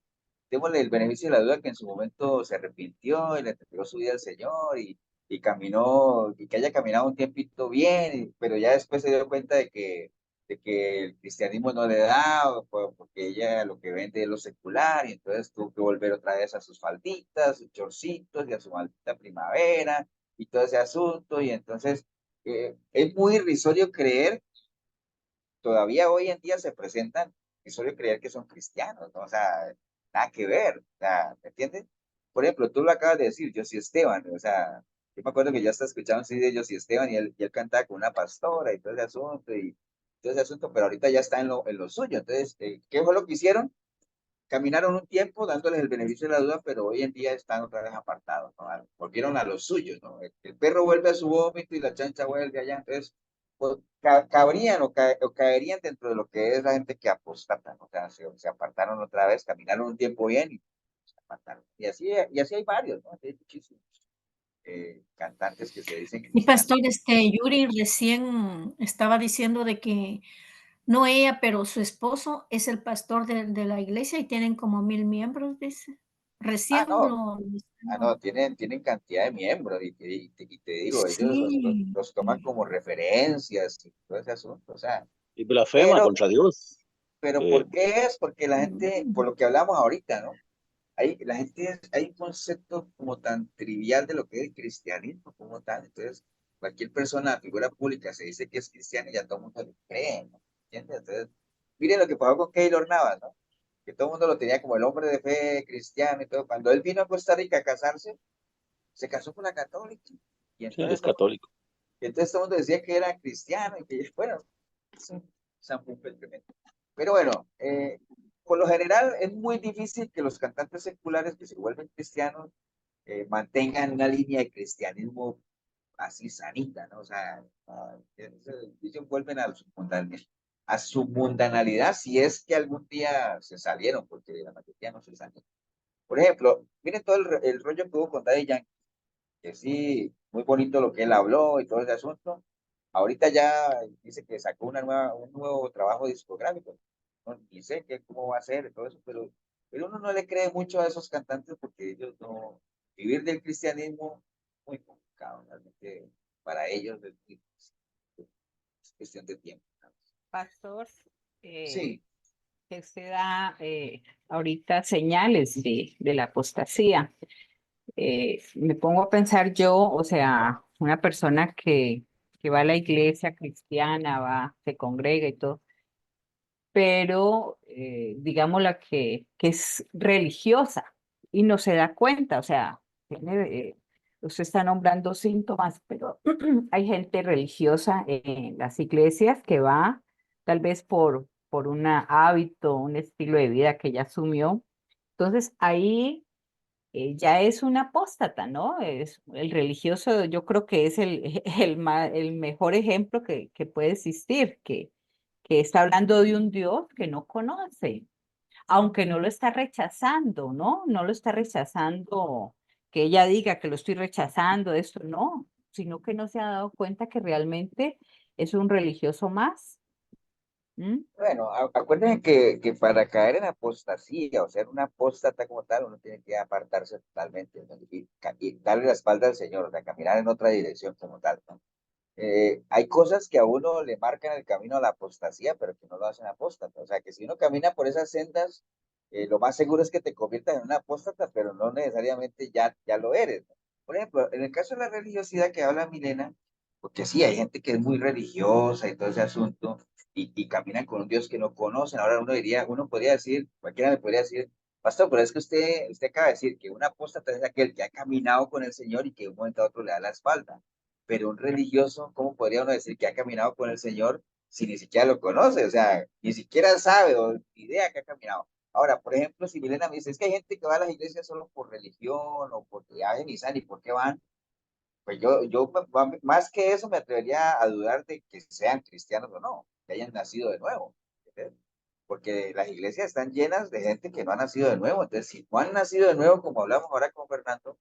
démosle el beneficio de la duda que en su momento se arrepintió y le entregó su vida al Señor y caminó, y que haya caminado un tiempito bien, pero ya después se dio cuenta de que el cristianismo no le da, porque ella lo que vende es lo secular, y entonces tuvo que volver otra vez a sus falditas, sus chorcitos y a su maldita primavera, y todo ese asunto, y entonces es muy irrisorio creer, todavía hoy en día se presentan, irrisorio creer que son cristianos, ¿no? O sea, nada que ver, o sea, ¿me entiendes? Por ejemplo, tú lo acabas de decir, José Esteban, o sea, yo me acuerdo que ya estaba escuchando un CD de José Esteban y él cantaba con una pastora y todo ese asunto, pero ahorita ya está en lo suyo. Entonces, ¿qué fue lo que hicieron? Caminaron un tiempo dándoles el beneficio de la duda, pero hoy en día están otra vez apartados, ¿no? Volvieron a los suyos, ¿no? El perro vuelve a su vómito y la chancha vuelve allá. Entonces, pues, cabrían o caerían dentro de lo que es la gente que apostata, ¿no? O sea, se apartaron otra vez, caminaron un tiempo bien y se apartaron. Y así hay varios, ¿no? Hay muchísimos cantantes que se dicen Y cristianos. pastor, Yuri recién estaba diciendo de que no ella, pero su esposo es el pastor de la iglesia y tienen como 1000 miembros, dice. Ah, Recién no. lo... No, tienen cantidad de miembros y te digo, ellos Sí. los toman como referencias y todo ese asunto, o sea, Y blasfema pero, contra Dios. pero Eh, ¿por qué es? Porque la gente, por lo que hablamos ahorita, ¿no? Hay un concepto como tan trivial de lo que es el cristianismo como tal, entonces cualquier persona, figura pública, se dice que es cristiano y ya todo el mundo le cree, ¿no? ¿Entiendes? Entonces, miren lo que pasó con Keylor Navas, ¿no? Que todo el mundo lo tenía como el hombre de fe cristiano y todo. Cuando él vino a Costa Rica a casarse, se casó con la católica. Y sí, él es entonces, católico. todo el mundo decía que era cristiano y que, bueno, es un sample tremendo. Pero bueno, por lo general es muy difícil que los cantantes seculares que se vuelven cristianos mantengan una línea de cristianismo así sanita, ¿no? O sea, ellos vuelven a su mundanalidad si es que algún día se salieron, porque la mayoría no se salieron. Por ejemplo, miren todo el rollo que hubo con Daddy Yankee, que sí, muy bonito lo que él habló y todo ese asunto. Ahorita ya dice que sacó un nuevo trabajo discográfico. No, ni sé cómo va a ser y todo eso, pero uno no le cree mucho a esos cantantes porque ellos no. Vivir del cristianismo muy complicado, realmente para ellos es cuestión de tiempo. Pastor, Sí, que usted da ahorita señales de la apostasía. Me pongo a pensar yo, o sea, una persona que que va a la iglesia cristiana, va, se congrega y todo, pero digamos la que es religiosa y no se da cuenta, o sea, usted está nombrando síntomas, pero hay gente religiosa en las iglesias que va tal vez por un hábito, un estilo de vida que ya asumió. Entonces ahí ya es un apóstata, ¿no? Es, el religioso yo creo que es el mejor ejemplo que puede existir, que está hablando de un Dios que no conoce, aunque no lo está rechazando, ¿no? No lo está rechazando, que ella diga que lo estoy rechazando, esto no, sino que no se ha dado cuenta que realmente es un religioso más. ¿Mm? Bueno, acuérdense que para caer en apostasía o ser un apóstata como tal, uno tiene que apartarse totalmente, ¿no? Y darle la espalda al Señor, o sea, caminar en otra dirección como tal, ¿no? Hay cosas que a uno le marcan el camino a la apostasía, pero que no lo hacen apóstata. O sea, que si uno camina por esas sendas, lo más seguro es que te conviertas en una apóstata, pero no necesariamente ya lo eres, ¿no? Por ejemplo, en el caso de la religiosidad que habla Milena, porque sí, hay gente que es muy religiosa y todo ese asunto, y caminan con un Dios que no conocen. Ahora uno podría decir, cualquiera me podría decir, pastor, pero es que usted acaba de decir que un apóstata es aquel que ha caminado con el Señor y que de un momento a otro le da la espalda. Pero un religioso, ¿cómo podría uno decir que ha caminado con el Señor si ni siquiera lo conoce? O sea, ni siquiera sabe o ni idea que ha caminado. Ahora, por ejemplo, si Milena me dice, es que hay gente que va a las iglesias solo por religión o porque ya ven y saben y por qué van, pues más que eso me atrevería a dudar de que sean cristianos o no, que hayan nacido de nuevo. ¿Entiendes? Porque las iglesias están llenas de gente que no ha nacido de nuevo. Entonces, si no han nacido de nuevo, como hablamos ahora con Fernando,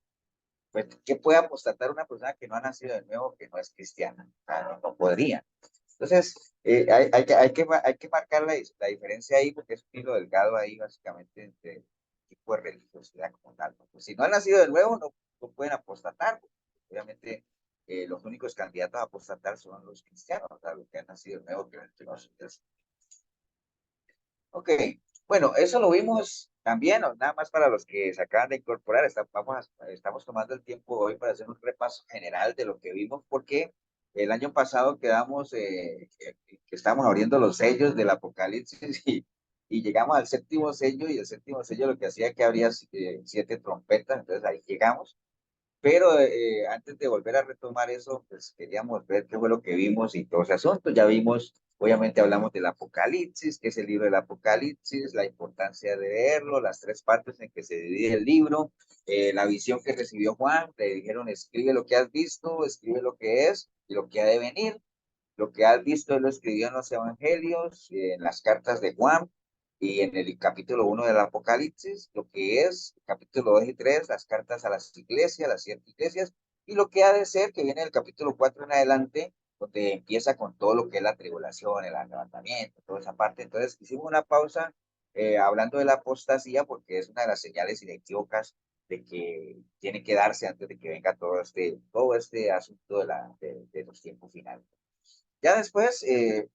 pues, ¿qué puede apostatar una persona que no ha nacido de nuevo, que no es cristiana? O sea, no podría. Entonces, hay que marcar la diferencia ahí, porque es un hilo delgado ahí, básicamente, entre el tipo de religiosidad como tal, ¿no? Pues, si no han nacido de nuevo, no pueden apostatar. Obviamente, los únicos candidatos a apostatar son los cristianos, o sea, los que han nacido de nuevo, que no son cristianos. Ok, bueno, eso lo vimos también, ¿no? Nada más para los que se acaban de incorporar, estamos tomando el tiempo hoy para hacer un repaso general de lo que vimos, porque el año pasado quedamos, que estábamos abriendo los sellos del Apocalipsis y llegamos al séptimo sello, y el séptimo sello lo que hacía que abría 7 trompetas, entonces ahí llegamos. Pero antes de volver a retomar eso, pues queríamos ver qué fue lo que vimos y todo ese asunto. Ya vimos, obviamente hablamos del Apocalipsis, que es el libro del Apocalipsis, la importancia de leerlo, las 3 partes en que se divide el libro, la visión que recibió Juan, le dijeron, escribe lo que has visto, escribe lo que es y lo que ha de venir. Lo que has visto, él lo escribió en los evangelios, en las cartas de Juan y en el capítulo 1 del Apocalipsis, lo que es capítulo 2 y 3, las cartas a las iglesias, las 7 iglesias, y lo que ha de ser, que viene del capítulo 4 en adelante, donde empieza con todo lo que es la tribulación, el arrebatamiento, toda esa parte. Entonces, hicimos una pausa hablando de la apostasía, porque es una de las señales inequívocas de que tiene que darse antes de que venga todo este asunto de los tiempos finales. Ya después,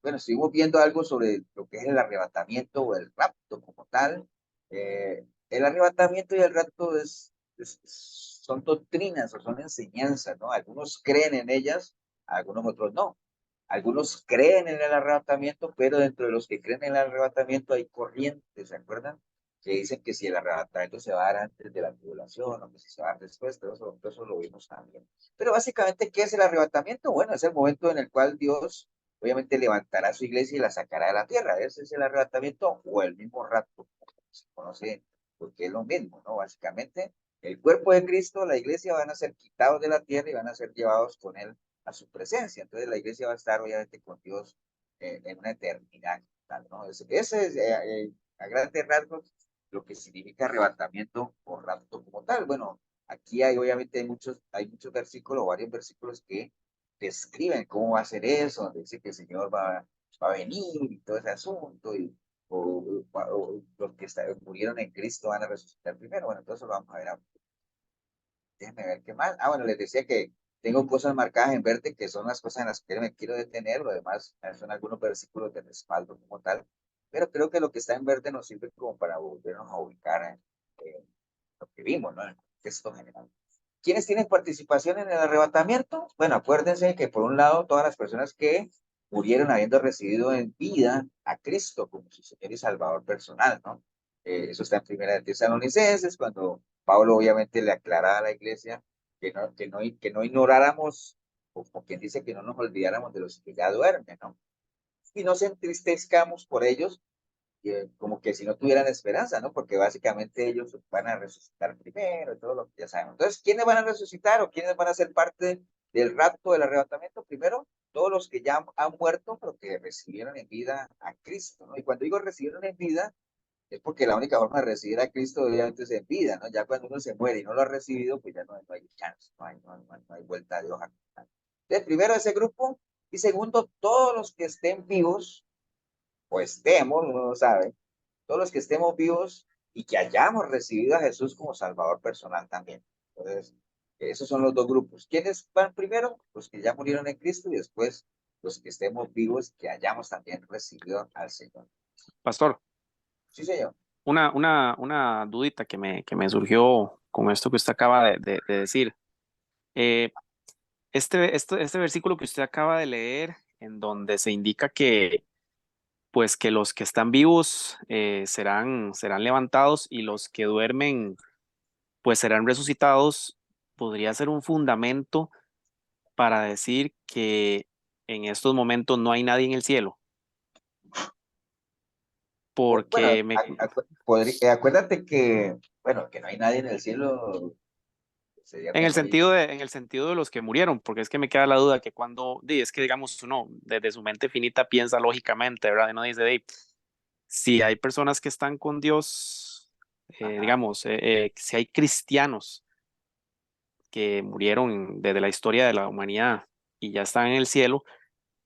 bueno, estuvimos viendo algo sobre lo que es el arrebatamiento o el rapto como tal. El arrebatamiento y el rapto son doctrinas o son enseñanzas, ¿no? Algunos creen en ellas, algunos otros no. Algunos creen en el arrebatamiento, pero dentro de los que creen en el arrebatamiento hay corrientes, ¿se acuerdan? Que dicen que si el arrebatamiento se va a dar antes de la tribulación o que si se va a dar después, todo eso lo vimos también. Pero básicamente, ¿qué es el arrebatamiento? Bueno, es el momento en el cual Dios obviamente levantará su iglesia y la sacará de la tierra. Ese es el arrebatamiento o el mismo rapto, como se conoce, porque es lo mismo, ¿no? Básicamente, el cuerpo de Cristo, la iglesia, van a ser quitados de la tierra y van a ser llevados con él a su presencia. Entonces la iglesia va a estar obviamente con Dios en una eternidad, ¿no? Ese es a grandes rasgos lo que significa arrebatamiento o rapto como tal. Bueno, aquí obviamente hay muchos versículos, varios versículos que describen cómo va a ser eso, donde dice que el Señor va a venir y todo ese asunto, o los que murieron en Cristo van a resucitar primero. Bueno, entonces lo vamos a ver. Déjenme ver qué más. Bueno, les decía que tengo cosas marcadas en verde que son las cosas en las que me quiero detener. Lo demás son algunos versículos de respaldo como tal. Pero creo que lo que está en verde nos sirve como para volvernos a ubicar en lo que vimos, ¿no? En el contexto general. ¿Quiénes tienen participación en el arrebatamiento? Bueno, acuérdense que por un lado todas las personas que murieron habiendo recibido en vida a Cristo como su Señor y Salvador personal, ¿no? Eso está en Primera de Tesalonicenses, cuando Pablo obviamente le aclaraba a la iglesia que no ignoráramos, o como quien dice que no nos olvidáramos de los que ya duermen, ¿no? Y no se entristezcamos por ellos, como que si no tuvieran esperanza, ¿no? Porque básicamente ellos van a resucitar primero, y todo lo que ya sabemos. Entonces, ¿quiénes van a resucitar o quiénes van a ser parte del rapto, del arrebatamiento? Primero, todos los que ya han muerto, pero que recibieron en vida a Cristo, ¿no? Y cuando digo recibieron en vida, es porque la única forma de recibir a Cristo obviamente es en vida, ¿no? Ya cuando uno se muere y no lo ha recibido, pues ya no hay chance, no hay vuelta de hoja. Entonces, primero ese grupo, y segundo, todos los que estén vivos, o estemos, uno no sabe, todos los que estemos vivos y que hayamos recibido a Jesús como Salvador personal también. Entonces, esos son los dos grupos. ¿Quiénes van primero? Los que ya murieron en Cristo y después los que estemos vivos que hayamos también recibido al Señor. Pastor, Sí, señor. una dudita que me surgió con esto que usted acaba de decir. Eh, este versículo que usted acaba de leer, en donde se indica que, pues, que los que están vivos serán levantados y los que duermen, pues, serán resucitados, podría ser un fundamento para decir que en estos momentos no hay nadie en el cielo. Bueno, Porque acuérdate que, bueno, que no hay nadie en el cielo, sería en como muy... en el sentido de los que murieron, porque es que me queda la duda que cuando, es que digamos uno desde su mente finita piensa lógicamente, ¿verdad? Y uno dice, si hay personas que están con Dios, digamos, si hay cristianos que murieron desde la historia de la humanidad y ya están en el cielo,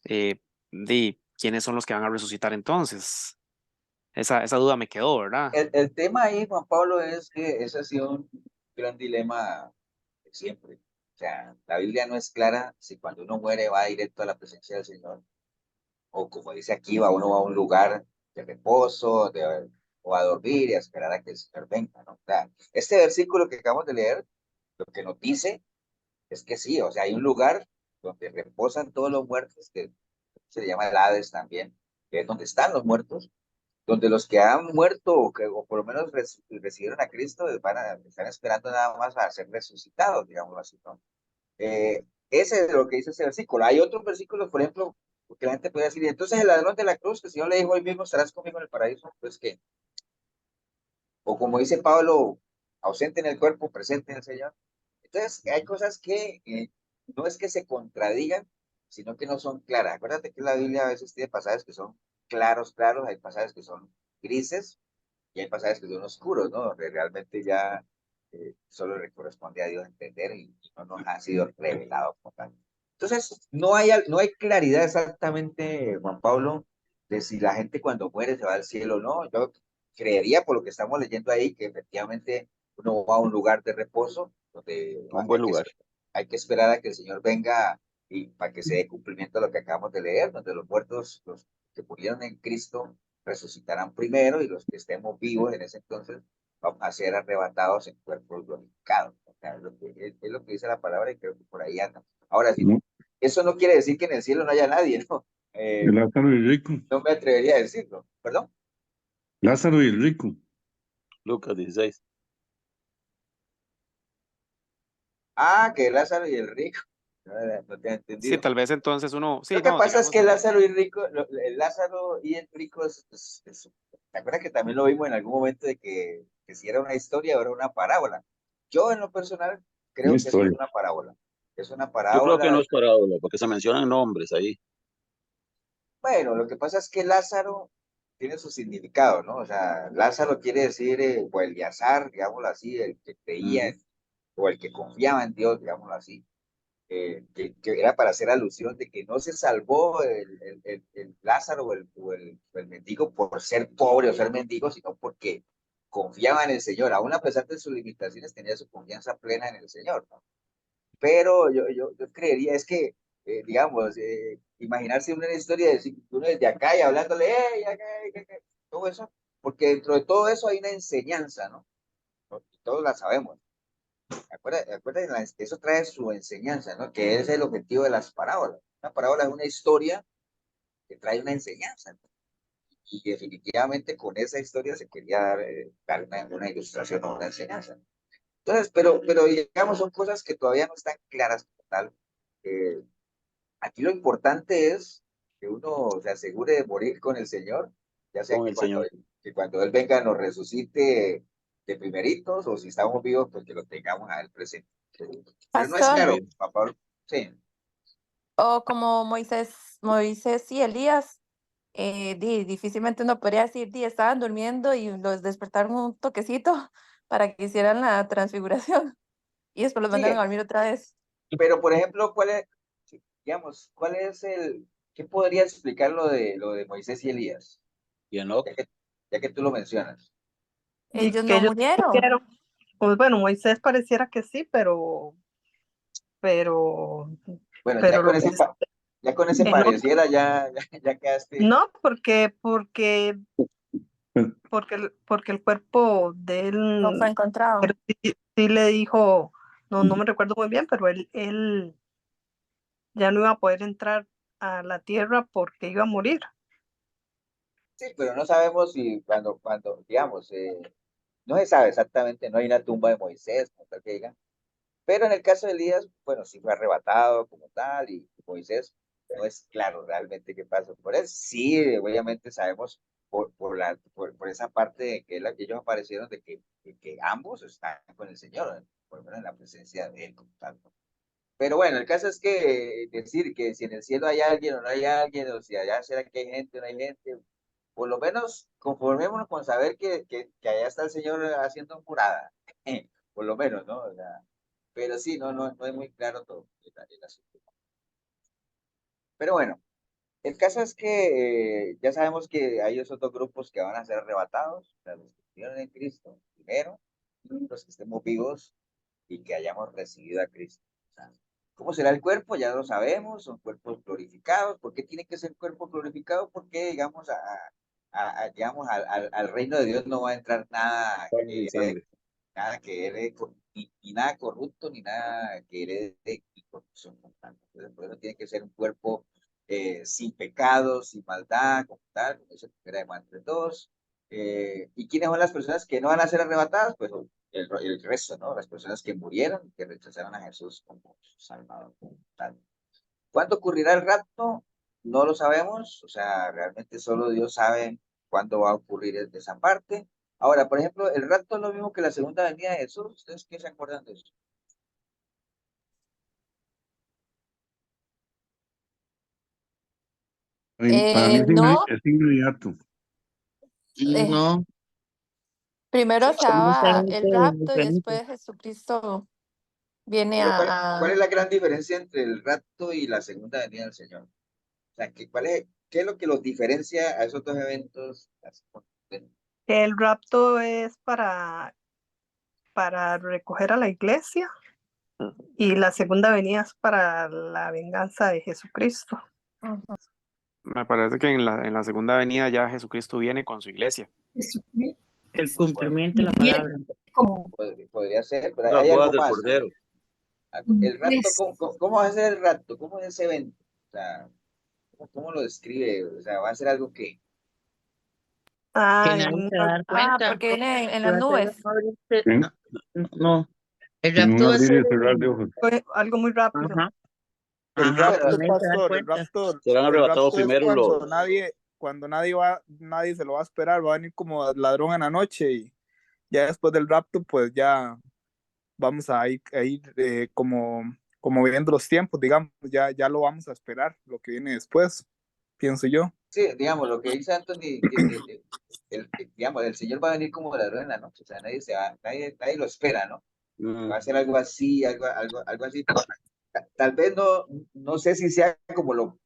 ¿quiénes son los que van a resucitar entonces? Esa duda me quedó, ¿verdad? El tema ahí, Juan Pablo, es que ese ha sido un gran dilema de siempre. O sea, la Biblia no es clara si cuando uno muere va directo a la presencia del Señor, o como dice aquí, uno va a un lugar de reposo, o a dormir y a esperar a que el Señor venga, ¿no? O sea, este versículo que acabamos de leer, lo que nos dice es que sí, o sea, hay un lugar donde reposan todos los muertos, que se llama el Hades también, que es donde están los muertos, donde los que han muerto o por lo menos recibieron a Cristo están esperando nada más a ser resucitados, digamos así, ¿no? Ese es lo que dice ese versículo. Hay otros versículos, por ejemplo, que la gente puede decir, entonces el ladrón de la cruz, que el Señor le dijo hoy mismo, estarás conmigo en el paraíso, pues que, o como dice Pablo, ausente en el cuerpo, presente en el Señor. Entonces, hay cosas que no es que se contradigan, sino que no son claras. Acuérdate que la Biblia a veces tiene pasajes que son claros, hay pasajes que son grises y hay pasajes que son oscuros, ¿no? Donde realmente ya solo le corresponde a Dios entender y no nos ha sido revelado como tal. Entonces, no hay claridad exactamente, Juan Pablo, de si la gente cuando muere se va al cielo o no. Yo creería, por lo que estamos leyendo ahí, que efectivamente uno va a un lugar de reposo donde Un buen lugar. hay que esperar a que el Señor venga y para que se dé cumplimiento a lo que acabamos de leer, donde los muertos, los que murieron en Cristo, resucitarán primero y los que estemos vivos en ese entonces vamos a ser arrebatados en cuerpos glorificados. O sea, es lo que dice la palabra y creo que por ahí anda. Ahora sí, eso no quiere decir que en el cielo no haya nadie, ¿no? Lázaro y Rico. No me atrevería a decirlo. ¿Perdón? Lázaro y Rico. Lucas 16. Ah, que Lázaro y el rico. No te he Sí, entendido. tal vez entonces uno, sí, Lo que no, pasa es digamos, que Lázaro y Rico, el Lázaro y el Rico, ¿te acuerdas que también lo vimos en algún momento de que si era una historia o era una parábola? Yo en lo personal Una creo que eso es historia. una parábola. Es una Yo creo que no parábola. es parábola, porque se mencionan nombres ahí. Bueno, lo que pasa es que Lázaro tiene su significado, ¿no? O sea, Lázaro quiere decir, o Eleazar, digámoslo así, el que creía o el que confiaba en Dios, digámoslo así. Que era para hacer alusión de que no se salvó el Lázaro o el mendigo por ser pobre o ser mendigo, sino porque confiaba en el Señor. Aún a pesar de sus limitaciones, tenía su confianza plena en el Señor, ¿no? Pero yo creería, es que, digamos, imaginarse una historia de uno desde acá y hablándole, ¡hey! Todo eso, porque dentro de todo eso hay una enseñanza, ¿no? Todos la sabemos. Acuérdense, eso trae su enseñanza, ¿no? Que es el objetivo de las parábolas. Una parábola es una historia que trae una enseñanza, ¿no? Y definitivamente con esa historia se quería dar una ilustración o una enseñanza. Entonces, pero digamos, son cosas que todavía no están claras como tal. Eh, Aquí lo importante es que uno se asegure de morir con el Señor, ya sea con el Señor. que cuando Él venga nos resucite de primeritos, o si estamos vivos, pues que lo tengamos a Él presente. Pero no es Pastor, claro, papá. Sí, o como Moisés y Elías, difícilmente uno podría decir, estaban durmiendo y los despertaron un toquecito para que hicieran la transfiguración y después los sí, mandaron a dormir otra vez. pero por ejemplo, digamos, qué podría explicar lo de Moisés y Elías? Y Enoch, Ya que tú lo mencionas. Ellos Que no ellos murieron. murieron. Pues bueno, Moisés pareciera que sí, pero Bueno, lo que ya con ese Enoch, pareciera, ya quedaste. no, porque el cuerpo de No fue él, encontrado. pero sí le dijo, no me recuerdo muy bien, pero él ya no iba a poder entrar a la tierra porque iba a morir. Sí, pero no sabemos si digamos, no se sabe exactamente, no hay una tumba de Moisés, como tal que digan, pero en el caso de Elías, bueno, sí fue arrebatado como tal, y Moisés no es claro realmente qué pasó. Por eso sí, obviamente sabemos por esa parte de que ellos aparecieron, de que ambos están con el Señor, ¿no? Por lo menos en la presencia de Él como tal, ¿no? Pero bueno, el caso es que decir que si en el cielo hay alguien o no hay alguien, o si allá será que hay gente o no hay gente, por lo menos conformémonos con saber que allá está el Señor haciendo morada, por lo menos, ¿no? O sea, pero sí, no es muy claro todo el asunto. Pero bueno, el caso es que ya sabemos que hay esos dos grupos que van a ser arrebatados, o sea, los que estuvieron en Cristo primero, y los que estemos vivos y que hayamos recibido a Cristo. O sea, ¿cómo será el cuerpo? Ya lo sabemos, son cuerpos glorificados. ¿Por qué tiene que ser cuerpo glorificado? Porque, digamos, digamos al reino de Dios no va a entrar carne y sangre. nada que herede, ni nada corrupto, ni nada que herede de corrupción. Entonces, por eso tiene que ser un cuerpo sin pecado, sin maldad, como tal, como dice Primera de Juan 3:2. ¿Y quiénes son las personas que no van a ser arrebatadas? Pues el resto, ¿no? Las personas que murieron, que rechazaron a Jesús como su Salvador, como tal. ¿Cuándo ocurrirá el rapto? No lo sabemos, o sea, realmente solo Dios sabe cuándo va a ocurrir esa parte. Ahora, por ejemplo, el rapto es lo mismo que la segunda venida de Jesús. ¿Ustedes qué se acuerdan de eso? Para mí No, es inmediato. No, primero se son daba el totalmente rapto y diferentes. después Jesucristo viene Pero ¿cuál es la gran diferencia entre el rapto y la segunda venida del Señor? O sea, ¿qué es lo que los diferencia a esos dos eventos? El rapto es para recoger a la iglesia y la segunda venida es para la venganza de Jesucristo. Me parece que en la segunda venida ya Jesucristo viene con su iglesia. El cumplimiento de la Bien, palabra. como Podría ser, pero Las hay bodas algo del más, ¿no? Cordero. El rapto, pues, ¿cómo va a ser el rapto? ¿Cómo es ese evento? O sea, ¿cómo lo describe? O sea, va a ser algo que... Que Ah, nadie se va a dar cuenta. porque viene en Que las va a ser nubes. un abrirse- ¿Sí? No, el En un rapto va a abrir ser y cerrar de ojos. fue algo muy rápido. Ajá, El ajá, Bueno, que rapto, nadie se va a dar pastor, cuenta. Serán el arrebatados rapto es primero cuando nadie se lo va a esperar, va a venir como ladrón en la noche y ya después del rapto, pues ya vamos a ir como viendo los tiempos, digamos, ya lo vamos a esperar, lo que viene después, pienso yo. sí, digamos, lo que dice Anthony, digamos, el Señor va a venir como ladrón en la noche, o sea, nadie lo espera, ¿no? Mm. Va a ser algo así, algo así. Tal vez no sé si sea como lo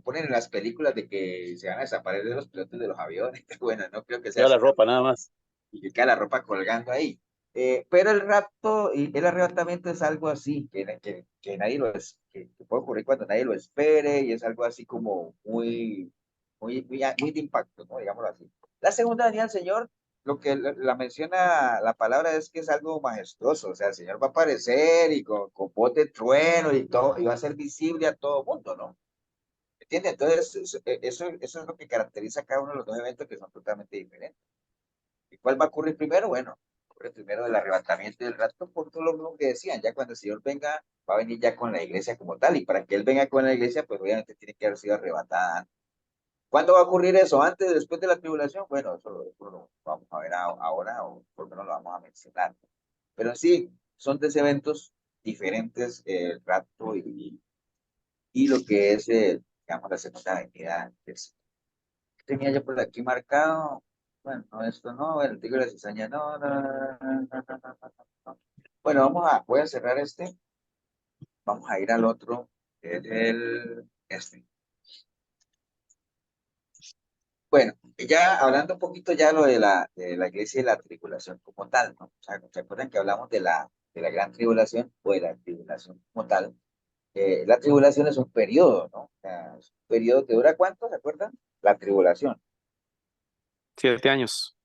ponen en las películas de que se van a desaparecer los pilotos de los aviones. Bueno, no creo que sea Queda la así ropa tampoco. nada más. Y que queda la ropa colgando ahí. Pero el rapto y el arrebatamiento es algo así, que nadie que puede ocurrir cuando nadie lo espere y es algo así como muy de impacto, ¿no? Digámoslo así. La segunda venida del Señor lo que la menciona la palabra es que es algo majestuoso, o sea, el Señor va a aparecer y con voz de trueno y todo, y va a ser visible a todo mundo, ¿no? ¿Entiendes? Entonces, eso es lo que caracteriza cada uno de los dos eventos que son totalmente diferentes. ¿Y cuál va a ocurrir primero? Bueno, ocurre primero el arrebatamiento y el rapto, por todo lo mismo que decían, ya cuando el Señor venga, va a venir ya con la iglesia como tal, y para que Él venga con la iglesia, pues obviamente tiene que haber sido arrebatada. ¿Cuándo va a ocurrir eso? ¿Antes o después de la tribulación? Bueno, eso lo vamos a ver ahora, o por lo menos lo vamos a mencionar. Pero sí, son tres eventos diferentes, el rapto y lo que es, digamos, la segunda venida. Tenía yo por aquí marcado, bueno, no, esto no, el tigre de la cizaña, no, no, no, no, no, no, no, no, no. Bueno, voy a cerrar este, vamos a ir al otro, que es este. Bueno, ya hablando un poquito ya lo de la iglesia y la tribulación como tal, ¿no? O sea, ¿se acuerdan que hablamos de la gran tribulación o de la tribulación como tal? La tribulación es un periodo, ¿no? O sea, es un periodo que dura ¿cuánto? ¿Se acuerdan? La tribulación. 7 años.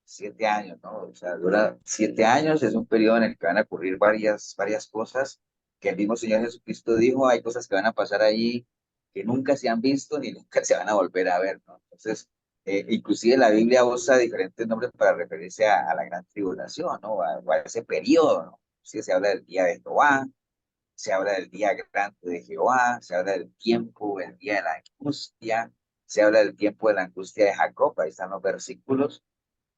7 años, ¿no? O sea, dura 7 años, es un periodo en el que van a ocurrir varias cosas que el mismo Señor Jesucristo dijo, hay cosas que van a pasar ahí que nunca se han visto ni nunca se van a volver a ver, ¿no? Entonces, inclusive la Biblia usa diferentes nombres para referirse a la gran tribulación, ¿no? O a ese periodo, ¿no? Sí, se habla del día de Jehová, se habla del día grande de Jehová, se habla del tiempo, el día de la angustia, se habla del tiempo de la angustia de Jacob, ahí están los versículos.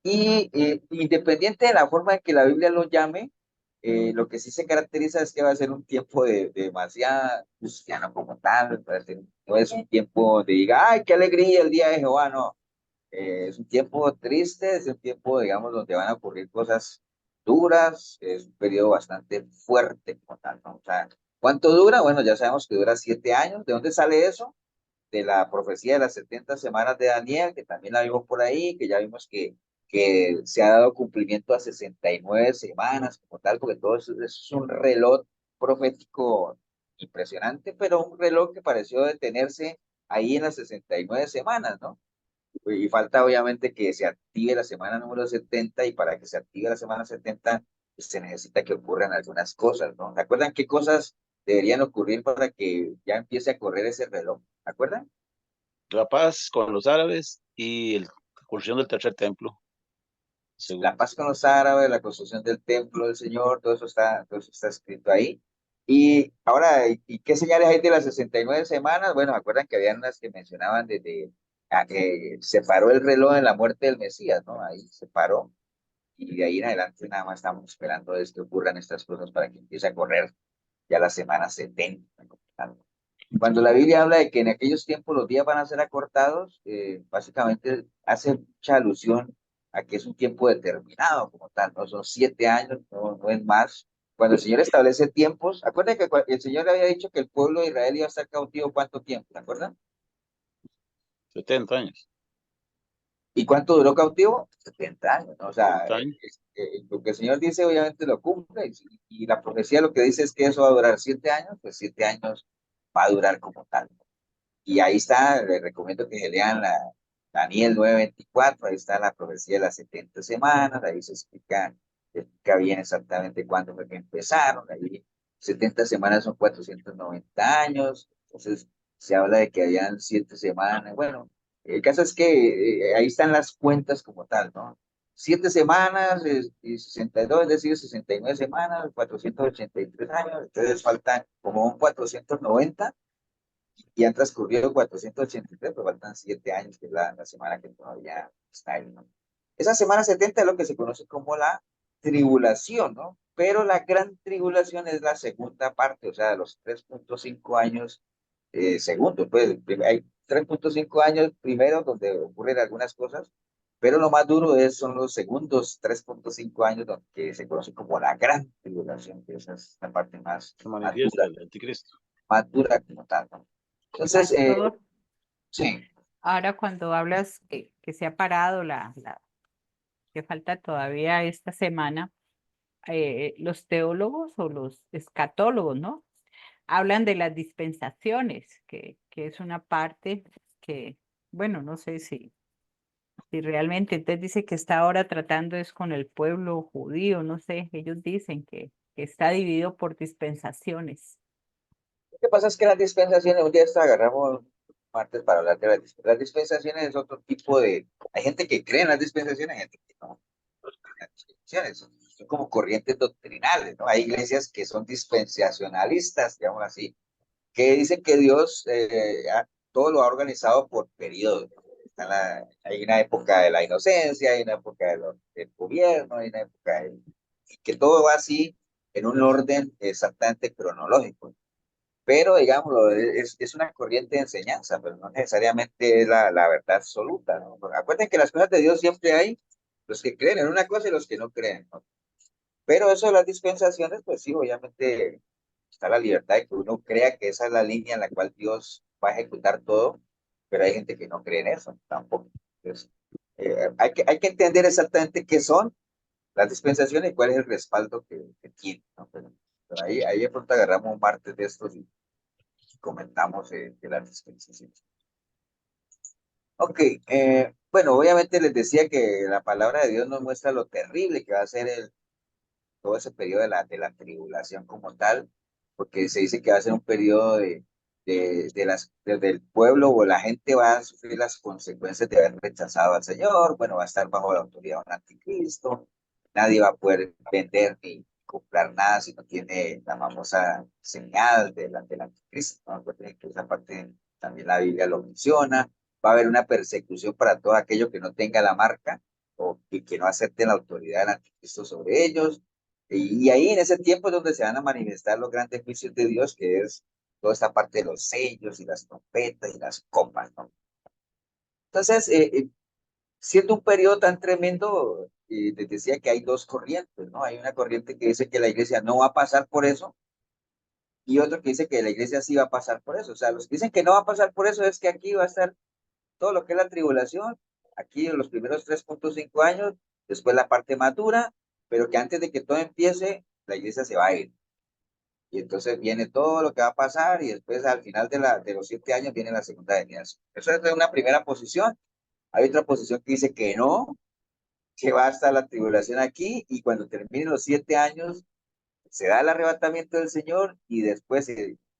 Y independiente de la forma en que la Biblia lo llame, lo que sí se caracteriza es que va a ser un tiempo de demasiada angustia, no como tal, no es un tiempo de diga, ay, qué alegría el día de Jehová, no. Es un tiempo triste, es un tiempo, digamos, donde van a ocurrir cosas duras, es un periodo bastante fuerte como tal, ¿no? O sea, ¿cuánto dura? Bueno, ya sabemos que dura 7 años. ¿De dónde sale eso? De la profecía de las 70 semanas de Daniel, que también la vimos por ahí, que ya vimos que se ha dado cumplimiento a 69 semanas como tal, porque todo eso es un reloj profético impresionante, pero un reloj que pareció detenerse ahí en las 69 semanas, ¿no? Y falta obviamente que se active la semana número 70 y para que se active la semana 70 pues, se necesita que ocurran algunas cosas, ¿no? ¿Se acuerdan qué cosas deberían ocurrir para que ya empiece a correr ese reloj? ¿Se acuerdan? La paz con los árabes y la construcción del tercer templo. La paz con los árabes, la construcción del templo del Señor, todo eso está escrito ahí. Y ahora, ¿y qué señales hay de las 69 semanas? Bueno, acuerdan que habían unas que mencionaban desde que se paró el reloj en la muerte del Mesías, ¿no? Ahí se paró. Y de ahí en adelante nada más estamos esperando es que ocurran estas cosas para que empiece a correr ya la semana 70. Cuando la Biblia habla de que en aquellos tiempos los días van a ser acortados, básicamente hace mucha alusión a que es un tiempo determinado como tal, no son 7 años, no es más. Cuando el Señor establece tiempos, acuérdense que el Señor le había dicho que el pueblo de Israel iba a estar cautivo ¿cuánto tiempo? ¿Se acuerdan? 70 años. ¿Y cuánto duró cautivo? 70 años, ¿no? O sea, 70 años. lo que el Señor dice obviamente lo cumple y la profecía lo que dice es que eso va a durar 7 años, pues 7 años va a durar como tal. Y ahí está, les recomiendo que lean Daniel 9:24, ahí está la profecía de las 70 semanas, ahí se explica bien exactamente cuándo fue que empezaron, ahí 70 semanas son 490 años, entonces se habla de que habían 7 semanas, bueno, el caso es que ahí están las cuentas como tal, ¿no? 7 semanas y 62, es decir, 69 semanas, 483 años, entonces faltan como un 490 y han transcurrido 483, pero faltan 7 años, que es la semana que todavía está ahí, ¿no? Esa semana 70 es lo que se conoce como la tribulación, ¿no? Pero la gran tribulación es la segunda parte, o sea, los 3.5 años segundos, pues hay 3.5 años primero donde ocurren algunas cosas, pero lo más duro son los segundos 3.5 años que se conoce como la gran tribulación, que esa es la parte Se más manifiesta el anticristo. como tal, ¿no? Entonces, Pastor, sí, ahora cuando hablas que se ha parado que falta todavía esta semana, los teólogos o los escatólogos, ¿no? Hablan de las dispensaciones, que es una parte que, bueno, no sé si si realmente, entonces dice que está ahora tratando es con el pueblo judío, no sé, ellos dicen que está dividido por dispensaciones. Lo que pasa es que las dispensaciones, un día agarramos martes para hablar de las dispensaciones, es otro tipo de... Hay gente que cree en las dispensaciones, hay gente que no. Las dispensaciones son como corrientes doctrinales, ¿no? Hay iglesias que son dispensacionalistas, digamos así, que dicen que Dios todo lo ha organizado por periodos. Hay una época de la inocencia, hay una época del gobierno, hay una época y que todo va así en un orden exactamente cronológico. Pero, digámoslo, es una corriente de enseñanza, pero no necesariamente es la verdad absoluta, ¿no? Porque acuérdense que las cosas de Dios siempre hay los que creen en una cosa y los que no creen, ¿no? Pero eso de las dispensaciones, pues sí, obviamente está la libertad de que uno crea que esa es la línea en la cual Dios va a ejecutar todo, pero hay gente que no cree en eso tampoco. Entonces, hay que entender exactamente qué son las dispensaciones y cuál es el respaldo que tienen, ¿no? Pero ahí de pronto agarramos un martes de estos y comentamos de las dispensaciones. Ok, bueno, obviamente les decía que la palabra de Dios nos muestra lo terrible que va a ser todo ese periodo de la tribulación como tal, porque se dice que va a ser un periodo del pueblo o la gente va a sufrir las consecuencias de haber rechazado al Señor, bueno, va a estar bajo la autoridad de un anticristo, nadie va a poder vender ni comprar nada si no tiene la famosa señal del anticristo, ¿no? Porque esa parte también la Biblia lo menciona, va a haber una persecución para todo aquello que no tenga la marca o que no acepte la autoridad del anticristo sobre ellos. Y ahí en ese tiempo es donde se van a manifestar los grandes juicios de Dios, que es toda esta parte de los sellos y las trompetas y las copas, ¿no? Entonces, siendo un periodo tan tremendo, les decía que hay dos corrientes, ¿no? Hay una corriente que dice que la iglesia no va a pasar por eso y otro que dice que la iglesia sí va a pasar por eso. O sea, los que dicen que no va a pasar por eso es que aquí va a estar todo lo que es la tribulación, aquí en los primeros 3.5 años, después la parte madura, pero que antes de que todo empiece, la iglesia se va a ir. Y entonces viene todo lo que va a pasar y después al final de los 7 años viene la segunda venida. Eso es una primera posición. Hay otra posición que dice que no, que va a estar la tribulación aquí y cuando terminen los 7 años se da el arrebatamiento del Señor y después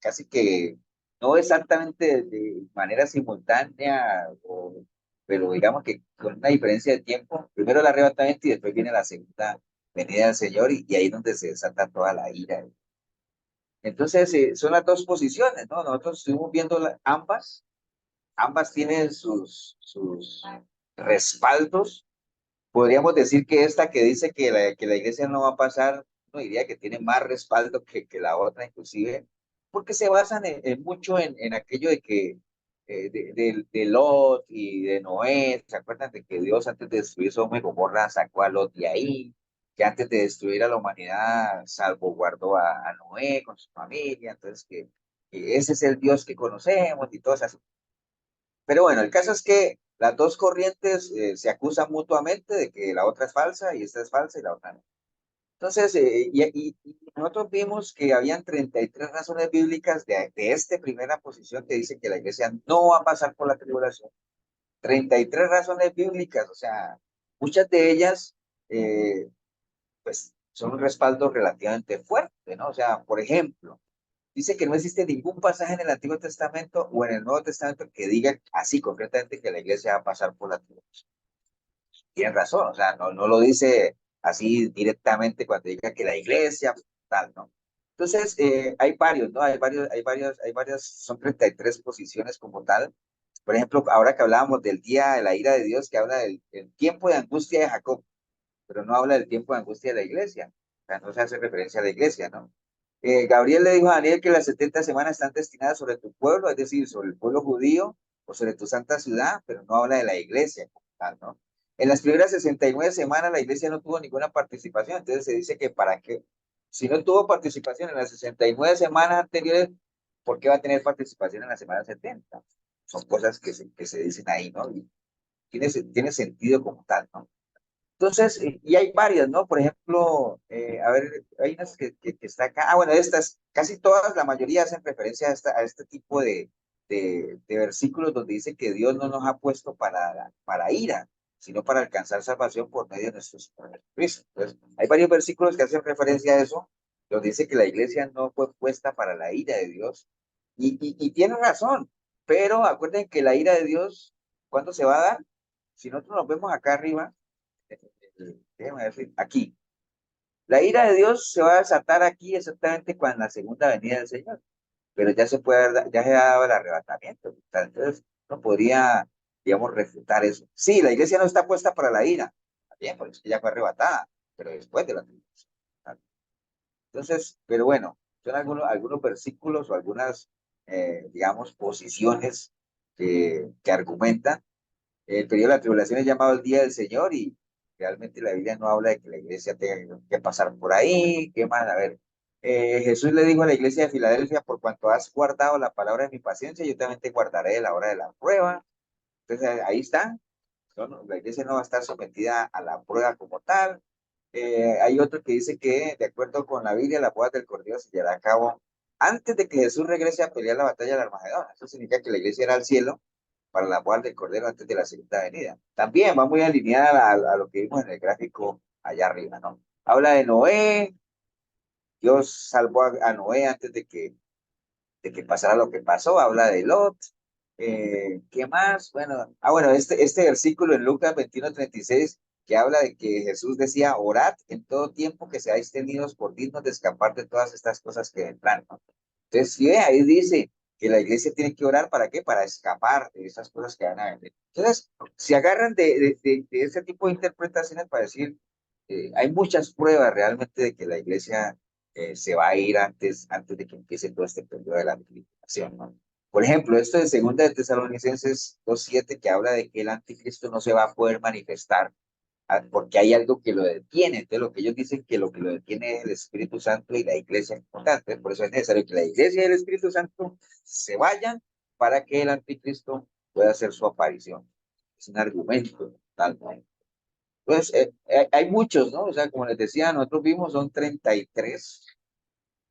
casi que no exactamente de manera simultánea, pero digamos que con una diferencia de tiempo, primero el arrebatamiento y después viene la segunda venida del Señor y ahí es donde se desata toda la ira. Entonces, son las dos posiciones, ¿no? Nosotros estuvimos viendo ambas tienen sus respaldos. Podríamos decir que esta que dice que la iglesia no va a pasar, no diría que tiene más respaldo que la otra, inclusive, porque se basan mucho en aquello de que de Lot y de Noé, ¿se acuerdan de que Dios antes de destruir Sodoma y Gomorra sacó a Lot de ahí? Que antes de destruir a la humanidad salvaguardó a Noé con su familia, entonces que ese es el Dios que conocemos y todo eso. Pero bueno, el caso es que las dos corrientes se acusan mutuamente de que la otra es falsa y esta es falsa y la otra no. Entonces, y nosotros vimos que habían 33 razones bíblicas de esta primera posición que dice que la iglesia no va a pasar por la tribulación. 33 razones bíblicas, o sea, muchas de ellas, pues, son un respaldo relativamente fuerte, ¿no? O sea, por ejemplo, dice que no existe ningún pasaje en el Antiguo Testamento o en el Nuevo Testamento que diga así concretamente que la iglesia va a pasar por la tribulación. Tienen razón, o sea, no lo dice así directamente cuando diga que la iglesia, tal, ¿no? Entonces, hay varios, ¿no? Hay varias, son 33 posiciones como tal. Por ejemplo, ahora que hablábamos del día de la ira de Dios, que habla del tiempo de angustia de Jacob, pero no habla del tiempo de angustia de la iglesia. O sea, no se hace referencia a la iglesia, ¿no? Gabriel le dijo a Daniel que las 70 semanas están destinadas sobre tu pueblo, es decir, sobre el pueblo judío o sobre tu santa ciudad, pero no habla de la iglesia como tal, ¿no? En las primeras 69 semanas la iglesia no tuvo ninguna participación, entonces se dice que para qué, si no tuvo participación en las 69 semanas anteriores, ¿por qué va a tener participación en la semana 70? Son cosas que se dicen ahí, ¿no? Y tiene sentido como tal, ¿no? Entonces, y hay varias, ¿no? Por ejemplo, a ver, hay unas que está acá. Ah, bueno, estas, casi todas, la mayoría hacen referencia a este tipo de versículos donde dice que Dios no nos ha puesto para ira, sino para alcanzar salvación por medio de nuestro Señor Jesucristo. Entonces, hay varios versículos que hacen referencia a eso, donde dice que la iglesia no fue puesta para la ira de Dios, y tiene razón, pero acuérdense que la ira de Dios, ¿cuándo se va a dar? Si nosotros nos vemos acá arriba, déjame decir, aquí, la ira de Dios se va a desatar aquí exactamente cuando la segunda venida del Señor, pero ya se puede ya se ha dado el arrebatamiento. Entonces, no podría, digamos, refutar eso. Sí, la iglesia no está puesta para la ira, bien, porque es que ya fue arrebatada, pero después de la tribulación. Entonces, pero bueno, son algunos versículos o algunas, digamos, posiciones que argumentan. El periodo de la tribulación es llamado el día del Señor y realmente la Biblia no habla de que la iglesia tenga que pasar por ahí. ¿Qué más? A ver, Jesús le dijo a la iglesia de Filadelfia, por cuanto has guardado la palabra de mi paciencia, yo también te guardaré de la hora de la prueba. Entonces ahí está. La iglesia no va a estar sometida a la prueba como tal. Hay otro que dice que, de acuerdo con la Biblia, la boda del Cordero se llevará a cabo antes de que Jesús regrese a pelear la batalla del Armagedón. Eso significa que la iglesia irá al cielo para la boda del Cordero antes de la segunda venida. También va muy alineada a lo que vimos en el gráfico allá arriba, ¿no? Habla de Noé. Dios salvó a Noé antes de que pasara lo que pasó. Habla de Lot. ¿Qué más? Bueno, bueno, este versículo en Lucas 21:36, que habla de que Jesús decía, orad en todo tiempo que seáis tenidos por dignos de escapar de todas estas cosas que vendrán, ¿no? Entonces, sí, ahí dice que la iglesia tiene que orar, ¿para qué? Para escapar de esas cosas que van a venir. Entonces, se agarran de ese tipo de interpretaciones para decir, hay muchas pruebas realmente de que la iglesia se va a ir antes de que empiece todo este periodo de la tribulación, ¿no? Por ejemplo, esto de Segunda de Tesalonicenses 2:7, que habla de que el anticristo no se va a poder manifestar porque hay algo que lo detiene. Entonces, lo que ellos dicen que lo que lo detiene es el Espíritu Santo y la iglesia es importante. Por eso es necesario que la iglesia y el Espíritu Santo se vayan para que el anticristo pueda hacer su aparición. Es un argumento, tal cual. Entonces, hay muchos, ¿no? O sea, como les decía, nosotros vimos, son 33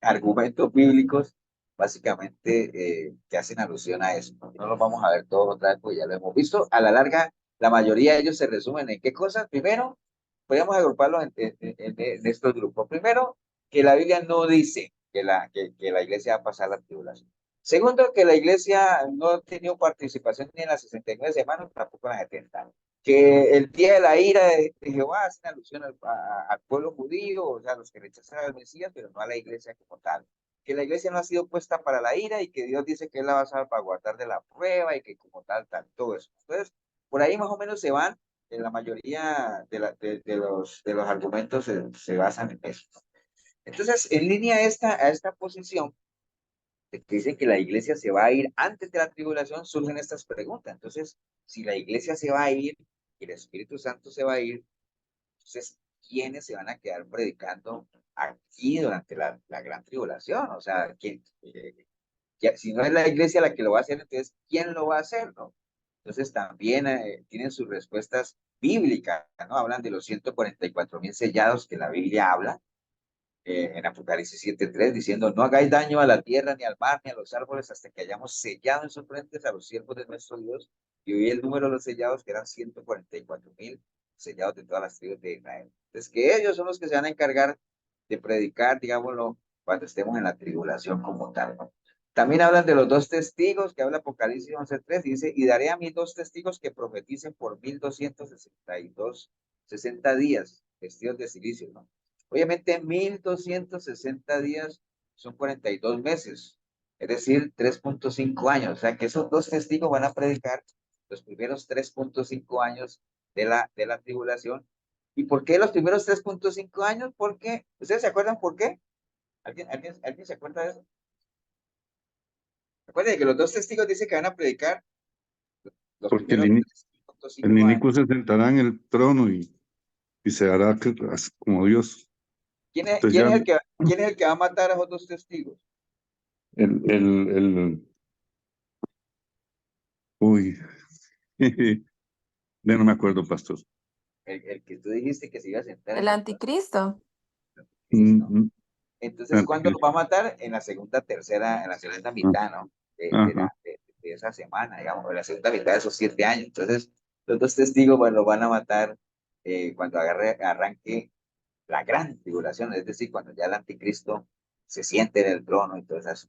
argumentos bíblicos, básicamente, que hacen alusión a eso. No los vamos a ver todos otra vez, porque ya lo hemos visto. A la larga, la mayoría de ellos se resumen en qué cosas. Primero, podríamos agruparlos en estos grupos. Primero, que la Biblia no dice que la iglesia va a pasar la tribulación. Segundo, que la iglesia no ha tenido participación ni en las 69 semanas, tampoco en las 70. Que el día de la ira de Jehová hace una alusión al pueblo judío, o sea, a los que rechazaron al Mesías, pero no a la iglesia como tal. Que la iglesia no ha sido puesta para la ira y que Dios dice que Él la va a salvaguardar de la prueba y que como tal, todo eso. Entonces, por ahí más o menos se van, en la mayoría de los argumentos se basan en eso. Entonces, en línea a esta posición, que dicen que la iglesia se va a ir antes de la tribulación, surgen estas preguntas. Entonces, si la iglesia se va a ir y el Espíritu Santo se va a ir, entonces, ¿quiénes se van a quedar predicando aquí durante la gran tribulación? O sea, si no es la iglesia la que lo va a hacer, entonces, ¿quién lo va a hacer, no? Entonces, también tienen sus respuestas bíblicas, ¿no? Hablan de los 144,000 sellados que la Biblia habla, en Apocalipsis 7:3, diciendo, no hagáis daño a la tierra, ni al mar, ni a los árboles, hasta que hayamos sellado en sus frentes a los siervos de nuestro Dios. Y hoy el número de los sellados, que eran 144,000 sellados de todas las tribus de Israel. Entonces, que ellos son los que se van a encargar de predicar, digámoslo, cuando estemos en la tribulación como tal, ¿no? También hablan de los 2 testigos, que habla Apocalipsis 11:3, dice, y daré a mis 2 testigos que profeticen por 1260 días, vestidos de silicio, ¿no? Obviamente, 1260 días son 42 meses, es decir, 3.5 años. O sea, que esos 2 testigos van a predicar los primeros 3.5 años de la tribulación. ¿Y por qué los primeros 3.5 años? Porque, ¿ustedes se acuerdan por qué? ¿Alguien se acuerda de eso? Recuerden que los 2 testigos dicen que van a predicar los Porque primeros el 3.5 años. inicuo se sentará en el trono y se hará como Dios. ¿Quién es Entonces ya el que va a matar a esos 2 testigos? uy, ya no me acuerdo, pastor. El que tú dijiste que se iba a sentar. El anticristo. Entonces, ¿cuándo lo va a matar? En la segunda mitad, ¿no? De esa semana, digamos, en la segunda mitad de esos 7 años. Entonces, Los dos testigos, bueno, lo van a matar cuando arranque la gran tribulación, es decir, cuando ya el anticristo se siente en el trono y todo eso.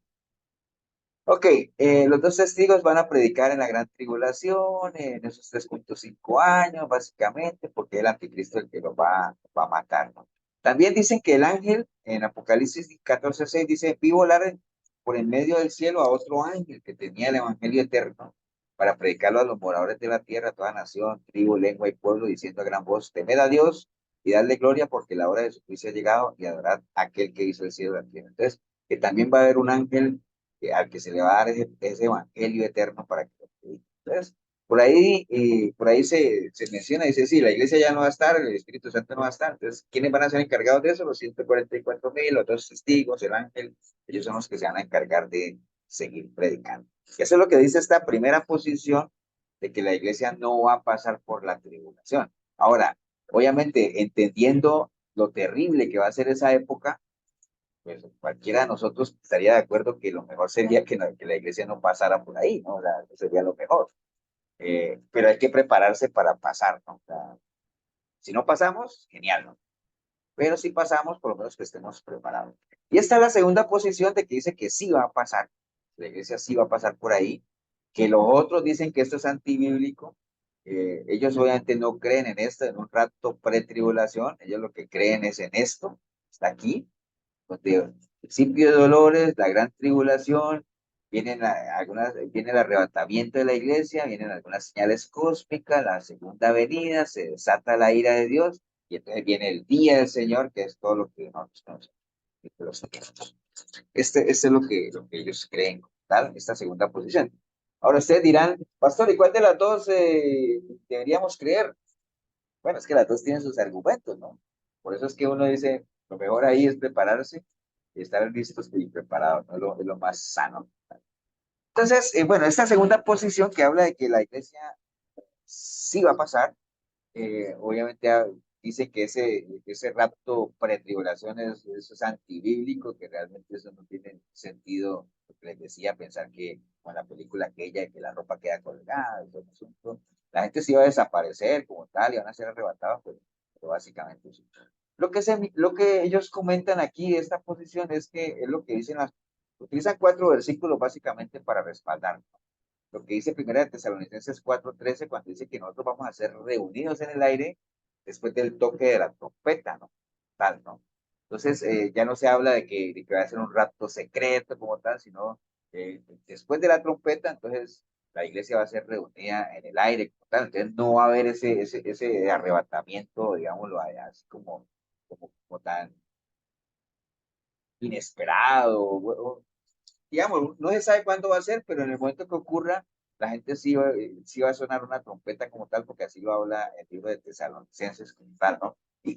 Ok, los dos testigos van a predicar en la gran tribulación, en esos 3.5 años, básicamente, porque el anticristo es el que los va a matar, ¿no? También dicen que el ángel, en Apocalipsis 14:6, dice, vi volar por en medio del cielo a otro ángel que tenía el evangelio eterno para predicarlo a los moradores de la tierra, a toda nación, tribu, lengua y pueblo, diciendo a gran voz, temed a Dios y dadle gloria porque la hora de su juicio ha llegado y adorad a aquel que hizo el cielo y la tierra. Entonces, que también va a haber un ángel al que se le va a dar ese evangelio eterno para que lo predique. Entonces, por ahí se menciona, dice, sí, la iglesia ya no va a estar, el Espíritu Santo no va a estar. Entonces, ¿quiénes van a ser encargados de eso? Los 144,000, los dos testigos, el ángel, ellos son los que se van a encargar de seguir predicando. Y eso es lo que dice esta primera posición de que la iglesia no va a pasar por la tribulación. Ahora, obviamente, entendiendo lo terrible que va a ser esa época, pues cualquiera de nosotros estaría de acuerdo que lo mejor sería que la iglesia no pasara por ahí, ¿no? O sea, sería lo mejor. Pero hay que prepararse para pasar, ¿no? O sea, si no pasamos, genial, ¿no? Pero si pasamos, por lo menos que estemos preparados. Y esta es la segunda posición de que dice que sí va a pasar. La iglesia sí va a pasar por ahí. Que los otros dicen que esto es antibíblico. Ellos obviamente no creen en esto, en un rapto pretribulación. Ellos lo que creen es en esto. Está aquí donde principio de dolores, la gran tribulación, viene el arrebatamiento de la iglesia, vienen algunas señales cósmicas, la segunda venida, se desata la ira de Dios, y entonces viene el día del Señor, que es todo lo que nosotros conocemos. Este es lo que ellos creen, ¿tal? Esta segunda posición. Ahora ustedes dirán, pastor, ¿y cuál de las dos deberíamos creer? Bueno, es que las dos tienen sus argumentos, ¿no? Por eso es que uno dice, lo mejor ahí es prepararse y estar listos y preparados, ¿no? Es lo más sano. Entonces, bueno, esta segunda posición que habla de que la iglesia sí va a pasar, obviamente dice que ese rapto pretribulación eso es antibíblico, que realmente eso no tiene sentido, lo que les decía, pensar que con la película aquella, que la ropa queda colgada, y todo el asunto, la gente sí va a desaparecer como tal y van a ser arrebatados, pero básicamente eso. Lo que ellos comentan aquí de esta posición es que es lo que dicen utilizan 4 versículos básicamente para respaldar lo que dice Primera de Tesalonicenses 4:13, cuando dice que nosotros vamos a ser reunidos en el aire después del toque de la trompeta, ¿no? Tal, ¿no? Entonces, ya no se habla de que va a ser un rapto secreto como tal, sino después de la trompeta, entonces la iglesia va a ser reunida en el aire como tal, entonces no va a haber ese arrebatamiento, digámoslo, así como tan inesperado, digamos, no se sabe cuándo va a ser, pero en el momento que ocurra, la gente sí va a sonar una trompeta como tal, porque así lo habla el libro de Tesalonicenses como tal, ¿no? Y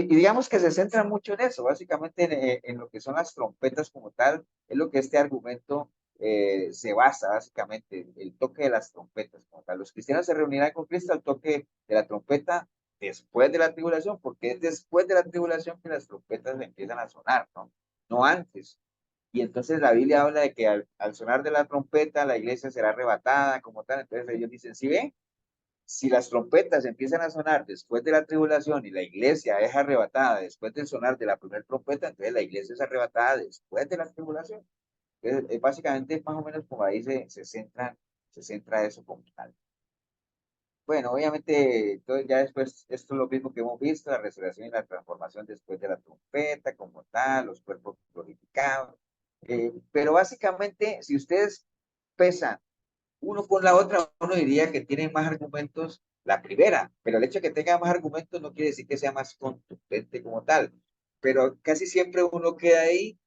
digamos que se centra mucho en eso, básicamente en lo que son las trompetas como tal, es lo que este argumento se basa, básicamente, el toque de las trompetas como tal. Los cristianos se reunirán con Cristo al toque de la trompeta después de la tribulación, porque es después de la tribulación que las trompetas empiezan a sonar, ¿no? No antes. Y entonces la Biblia habla de que al sonar de la trompeta la iglesia será arrebatada como tal. Entonces ellos dicen, si ven, si las trompetas empiezan a sonar después de la tribulación y la iglesia es arrebatada después del sonar de la primera trompeta, entonces la iglesia es arrebatada después de la tribulación. Entonces, básicamente más o menos como ahí se centra eso como tal. Bueno, obviamente, entonces ya después, esto es lo mismo que hemos visto, la resurrección y la transformación después de la trompeta, como tal, los cuerpos glorificados. Pero básicamente, si ustedes pesan uno con la otra, uno diría que tienen más argumentos la primera, pero el hecho de que tenga más argumentos no quiere decir que sea más contundente como tal. Pero casi siempre uno queda ahí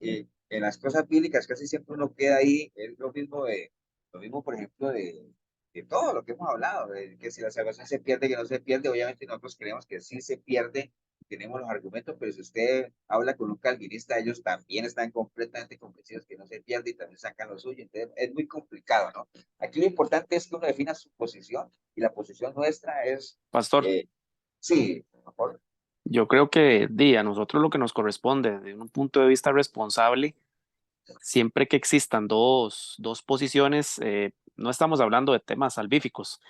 en las cosas bíblicas casi siempre uno queda ahí, es lo mismo por ejemplo, de todo lo que hemos hablado, de que si la salvación se pierde, que no se pierde, obviamente nosotros creemos que sí se pierde, tenemos los argumentos, pero si usted habla con un calvinista, ellos también están completamente convencidos que no se pierde y también sacan lo suyo, entonces es muy complicado, ¿no? Aquí lo importante es que uno defina su posición, y la posición nuestra es, Pastor, sí, mejor. yo creo que a nosotros lo que nos corresponde desde un punto de vista responsable, siempre que existan dos posiciones, no estamos hablando de temas salvíficos,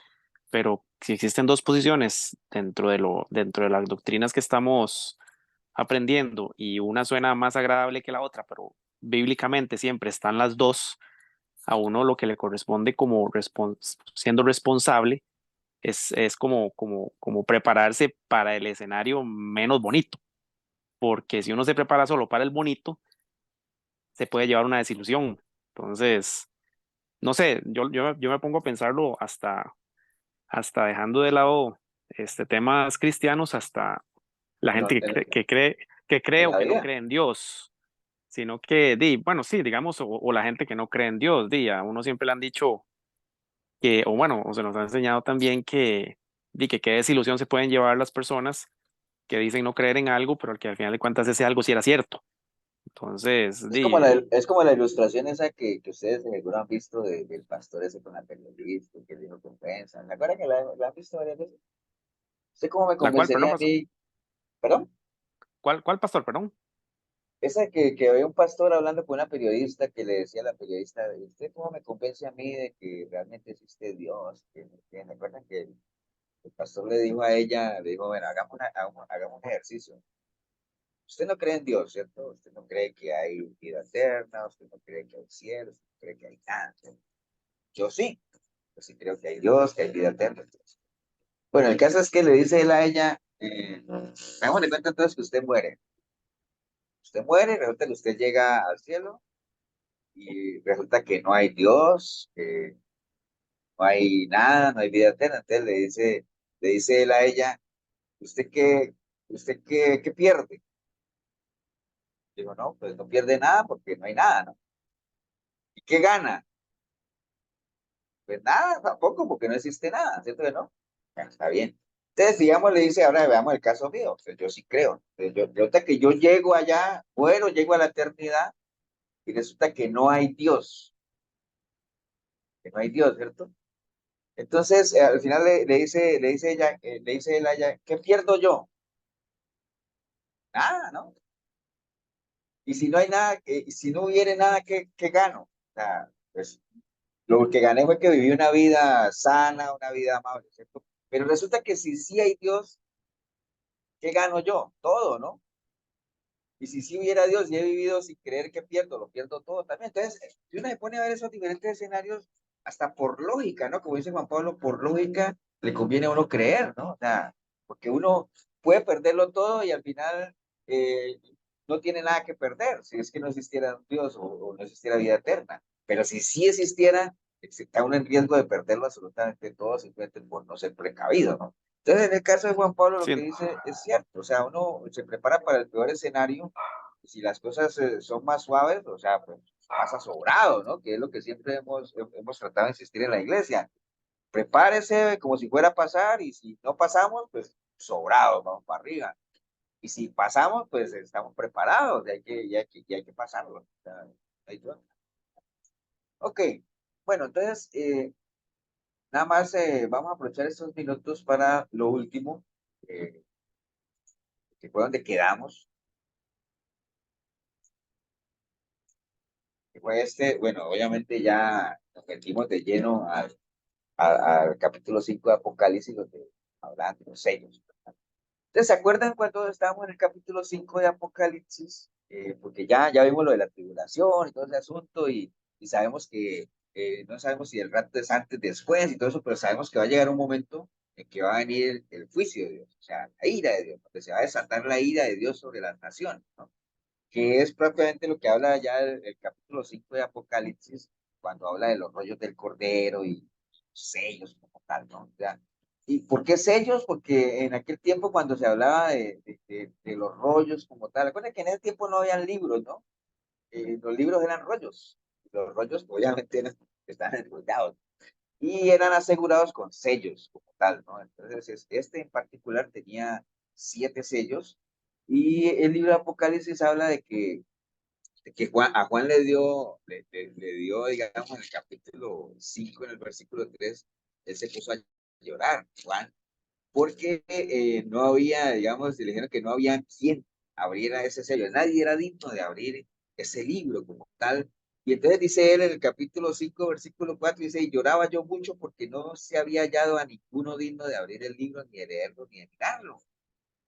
pero si existen dos posiciones dentro de las doctrinas que estamos aprendiendo y una suena más agradable que la otra, pero bíblicamente siempre están las dos, a uno lo que le corresponde como siendo responsable es como prepararse para el escenario menos bonito, porque si uno se prepara solo para el bonito, se puede llevar una desilusión. Entonces, no sé, yo me pongo a pensarlo hasta dejando de lado temas cristianos, hasta la No, gente que cree en o la que no vida. cree en Dios, sino que, bueno, sí, digamos, o la gente que no cree en Dios, a uno siempre le han dicho que, o bueno, o se nos ha enseñado también que qué desilusión se pueden llevar las personas que dicen no creer en algo, pero que al final de cuentas ese algo sí era cierto. Entonces, Es como la ilustración esa que ustedes seguro han visto del pastor ese con la periodista que dijo compensa. ¿Se acuerdan que la han visto varias veces? ¿Usted cómo me ¿la cual, perdón, convencería a mí? ¿Perdón? cuál pastor, perdón? Esa que había un pastor hablando con una periodista que le decía a la periodista, ¿usted cómo me convence a mí de que realmente existe Dios? Que me acuerdan que el pastor le dijo a ella, le dijo, bueno, hagamos un ejercicio. Usted no cree en Dios, ¿cierto? Usted no cree que hay vida eterna, usted no cree que hay cielo, usted no cree que hay nada. Yo sí, yo sí creo que hay Dios, que hay vida eterna. Bueno, el caso es que le dice él a ella, hagamos de cuenta entonces que usted muere. Usted muere, resulta que usted llega al cielo y resulta que no hay Dios, que no hay nada, no hay vida eterna. Entonces le dice él a ella, ¿usted qué pierde? Digo, no, pues no pierde nada porque no hay nada, ¿no? ¿Y qué gana? Pues nada, tampoco, porque no existe nada, ¿cierto que no? Bueno, está bien. Entonces, digamos, le dice, ahora veamos el caso mío. Pues yo sí creo. Entonces, ahorita que yo llego allá, muero, llego a la eternidad y resulta que no hay Dios, que no hay Dios, ¿cierto? Entonces, al final le dice ella, le dice él a ella, ¿qué pierdo yo? Nada, ¿no? Y si no hay nada, si no hubiere nada, ¿qué gano? O sea, pues lo que gané fue que viví una vida sana, una vida amable, ¿cierto? Pero resulta que si sí hay Dios, ¿qué gano yo? Todo, ¿no? Y si sí hubiera Dios y he vivido sin creer que pierdo, lo pierdo todo también. Entonces, si uno se pone a ver esos diferentes escenarios, hasta por lógica, ¿no? Como dice Juan Pablo, por lógica le conviene a uno creer, ¿no? O sea, porque uno puede perderlo todo y al final no tiene nada que perder, si es que no existiera Dios o no existiera vida eterna. Pero si sí existiera, está uno en riesgo de perderlo absolutamente todo simplemente por no ser precavido, ¿no? Entonces, en el caso de Juan Pablo, lo Sí, que dice es cierto, o sea, uno se prepara para el peor escenario, y si las cosas son más suaves, o sea, pues pasa sobrado, ¿no? Que es lo que siempre hemos tratado de insistir en la iglesia. Prepárese como si fuera a pasar, y si no pasamos, pues sobrado, vamos para arriba. Y si pasamos, pues estamos preparados, y hay que pasarlo. O sea, ahí va. Ok, bueno, entonces, nada más vamos a aprovechar estos minutos para lo último. eh, que fue donde quedamos, que fue bueno, obviamente ya nos metimos de lleno al capítulo 5 de Apocalipsis, donde hablan de los sellos. Entonces, ¿se acuerdan cuando estábamos en el capítulo 5 de Apocalipsis? Porque ya vimos lo de la tribulación y todo ese asunto, y sabemos que no sabemos si el rapto es antes, después y todo eso, pero sabemos que va a llegar un momento en que va a venir el juicio de Dios, o sea, la ira de Dios, donde se va a desatar la ira de Dios sobre las naciones, ¿no? Que es propiamente lo que habla ya el capítulo 5 de Apocalipsis, cuando habla de los rollos del Cordero y sellos como tal, ¿no? O sea, ¿y por qué sellos? Porque en aquel tiempo cuando se hablaba de los rollos como tal, recuerden que en ese tiempo no habían libros, ¿no? Los libros eran rollos, los rollos obviamente estaban enrollados y eran asegurados con sellos como tal, ¿no? Entonces, este en particular tenía 7 sellos, y el libro de Apocalipsis habla de que a Juan le dio, digamos, en el capítulo 5, en el versículo 3, él se puso a llorar, Juan, porque no había, digamos, le dijeron que no había quien abriera ese sello, nadie era digno de abrir ese libro como tal, Y entonces dice él en el capítulo 5, versículo 4, dice, y lloraba yo mucho porque no se había hallado a ninguno digno de abrir el libro, ni de leerlo, ni de mirarlo.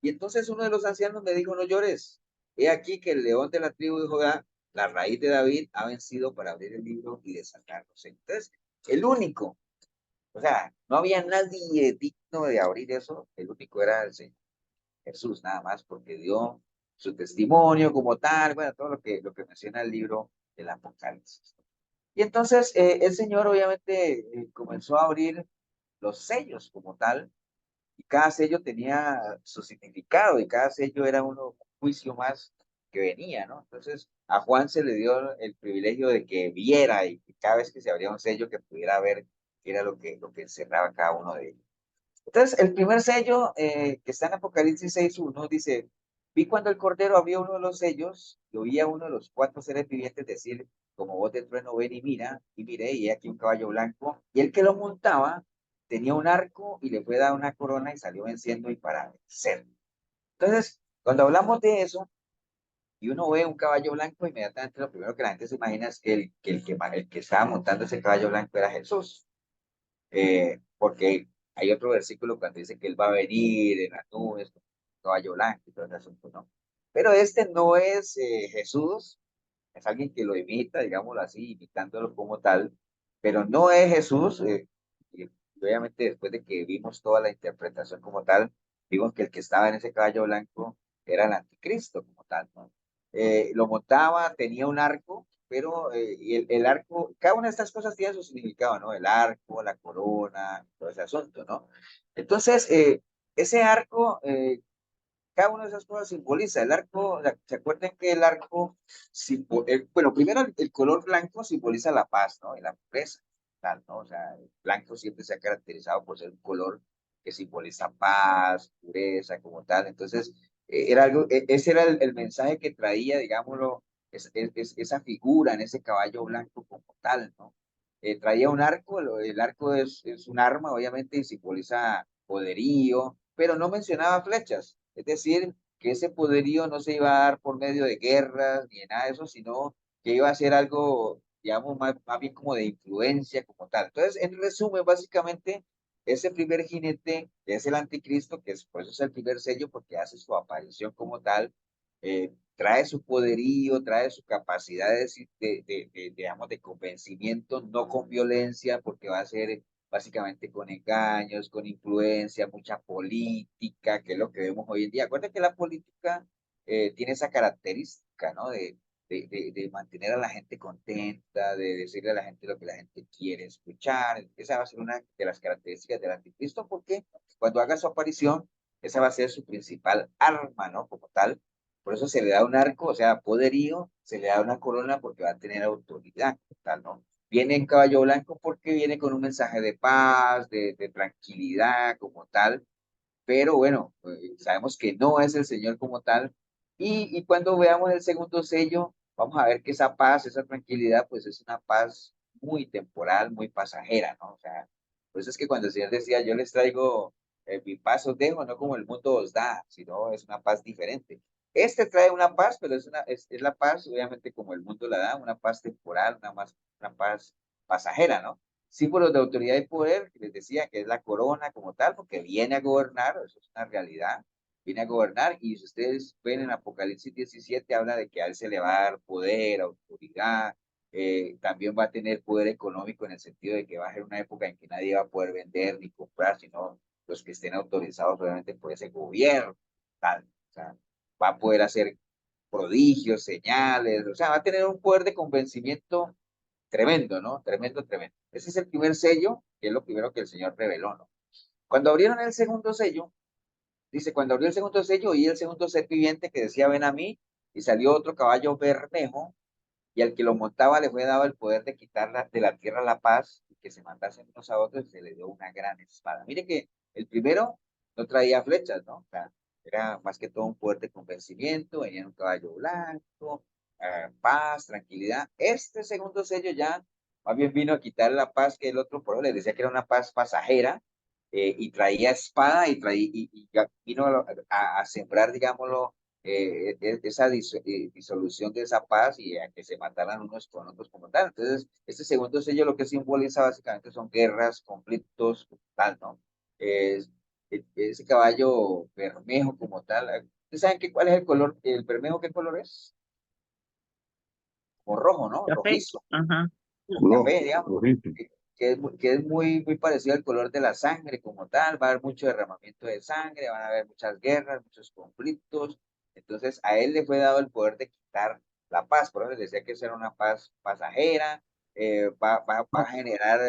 Y entonces uno de los ancianos me dijo, no llores. He aquí que el león de la tribu de Judá, la raíz de David, ha vencido para abrir el libro y desatarlo. Entonces, el único, o sea, no había nadie digno de abrir eso, el único era el Señor Jesús, nada más, porque dio su testimonio como tal, bueno, todo lo que menciona el libro del Apocalipsis. Y entonces el Señor obviamente comenzó a abrir los sellos como tal, y cada sello tenía su significado, y cada sello era un juicio más que venía, ¿no? Entonces a Juan se le dio el privilegio de que viera, y que cada vez que se abría un sello que pudiera ver qué era lo que encerraba cada uno de ellos. Entonces, el primer sello que está en Apocalipsis 6:1 dice, vi cuando el Cordero abrió uno de los sellos y oí a uno de los 4 seres vivientes decir, como voz de trueno, ven y mira, y miré, y he aquí un caballo blanco, y el que lo montaba tenía un arco y le fue dada una corona y salió venciendo y para vencer. Entonces, cuando hablamos de eso, y uno ve un caballo blanco, inmediatamente lo primero que la gente se imagina es que el que estaba montando ese caballo blanco era Jesús. Porque hay otro versículo cuando dice que él va a venir en las nubes, con un caballo blanco y todo ese asunto, ¿no? Pero este no es Jesús, es alguien que lo imita, digámoslo así, imitándolo como tal, pero no es Jesús, y obviamente después de que vimos toda la interpretación como tal, vimos que el que estaba en ese caballo blanco era el anticristo como tal, ¿no? Lo montaba, tenía un arco, pero y el arco, cada una de estas cosas tiene su significado, ¿no? El arco, la corona, todo ese asunto, ¿no? Entonces, ese arco, cada una de esas cosas simboliza. El arco, ¿se acuerdan que el arco, bueno, primero el color blanco simboliza la paz, ¿no? Y la pureza, tal, ¿no? O sea, el blanco siempre se ha caracterizado por ser un color que simboliza paz, pureza, como tal. Entonces, era algo, ese era el mensaje que traía, digámoslo, esa figura en ese caballo blanco como tal, ¿no? Traía un arco, el arco es un arma, obviamente, y simboliza poderío, pero no mencionaba flechas. Es decir, que ese poderío no se iba a dar por medio de guerras ni de nada de eso, sino que iba a ser algo, digamos, más bien como de influencia como tal. Entonces, en resumen, básicamente, ese primer jinete, que es el anticristo, que es, por eso es el primer sello, porque hace su aparición como tal, trae su poderío, trae su capacidad digamos, de convencimiento, no con violencia, porque va a ser básicamente con engaños, con influencia, mucha política, que es lo que vemos hoy en día. Acuérdense que la política tiene esa característica, ¿no? De mantener a la gente contenta, de decirle a la gente lo que la gente quiere escuchar. Esa va a ser una de las características del anticristo, porque cuando haga su aparición, esa va a ser su principal arma, ¿no? Como tal. Por eso se le da un arco, o sea, poderío, se le da una corona porque va a tener autoridad, como tal, ¿no? Viene en caballo blanco porque viene con un mensaje de paz, de tranquilidad como tal, pero bueno, sabemos que no es el Señor como tal. Y cuando veamos el segundo sello, vamos a ver que esa paz, esa tranquilidad, pues es una paz muy temporal, muy pasajera, ¿no? O sea, por eso es que cuando el Señor decía, yo les traigo mi paz os dejo, no como el mundo os da, sino es una paz diferente. Este trae una paz, pero es la paz, obviamente, como el mundo la da, una paz temporal, una paz pasajera, ¿no? Símbolos de autoridad y poder, que les decía que es la corona como tal, porque viene a gobernar, eso es una realidad, viene a gobernar, y si ustedes ven en Apocalipsis 17, habla de que a él se le va a dar poder, autoridad, también va a tener poder económico en el sentido de que va a ser una época en que nadie va a poder vender ni comprar, sino los que estén autorizados obviamente por ese gobierno, tal, o sea, va a poder hacer prodigios, señales, o sea, va a tener un poder de convencimiento tremendo, ¿no? Tremendo, tremendo. Ese es el primer sello, que es lo primero que el Señor reveló, ¿no? Cuando abrieron el segundo sello, dice, cuando abrió el segundo sello, oí el segundo ser viviente que decía, ven a mí, y salió otro caballo bermejo, y al que lo montaba le fue dado el poder de quitar de la tierra la paz, y que se matasen unos a otros, y se le dio una gran espada. Mire que el primero no traía flechas, ¿no? O sea, era más que todo un poder de convencimiento, venía en un caballo blanco, paz, tranquilidad. Este segundo sello ya más bien vino a quitar la paz que el otro, por eso les decía que era una paz pasajera, y traía espada y ya vino a sembrar, digámoslo, esa disolución de esa paz y a que se mataran unos con otros como tal. Entonces, este segundo sello lo que simboliza básicamente son guerras, conflictos, como tal, ¿no? Ese caballo bermejo como tal. ¿Ustedes saben cuál es el color? ¿El bermejo qué color es? Como rojo, ¿no? Café. Rojizo, Ajá. Rojo, café, digamos, rojito. que es muy parecido al color de la sangre como tal. Va a haber mucho derramamiento de sangre, van a haber muchas guerras, muchos conflictos. Entonces, a él le fue dado el poder de quitar la paz. Por eso les decía que esa era una paz pasajera, va a generar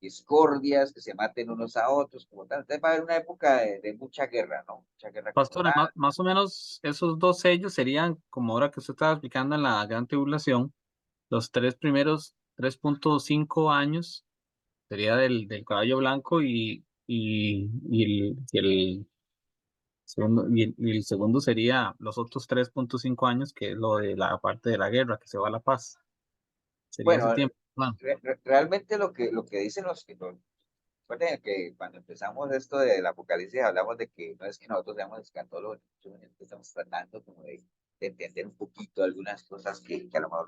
discordias, que se maten unos a otros, como tal. Entonces va a haber una época de mucha guerra, ¿no? Mucha guerra como Pastora, tal. más o menos esos dos sellos serían, como ahora que usted estaba explicando en la gran tribulación, los tres primeros 3.5 años sería del caballo blanco y el segundo, y el segundo sería los otros 3.5 años, que es lo de la parte de la guerra, que se va a la paz. Sería ese Bueno, tiempo. realmente lo que dicen los recuerden que cuando empezamos esto del apocalipsis hablamos de que no es que nosotros seamos escatólogos, estamos tratando como de entender un poquito algunas cosas que a lo mejor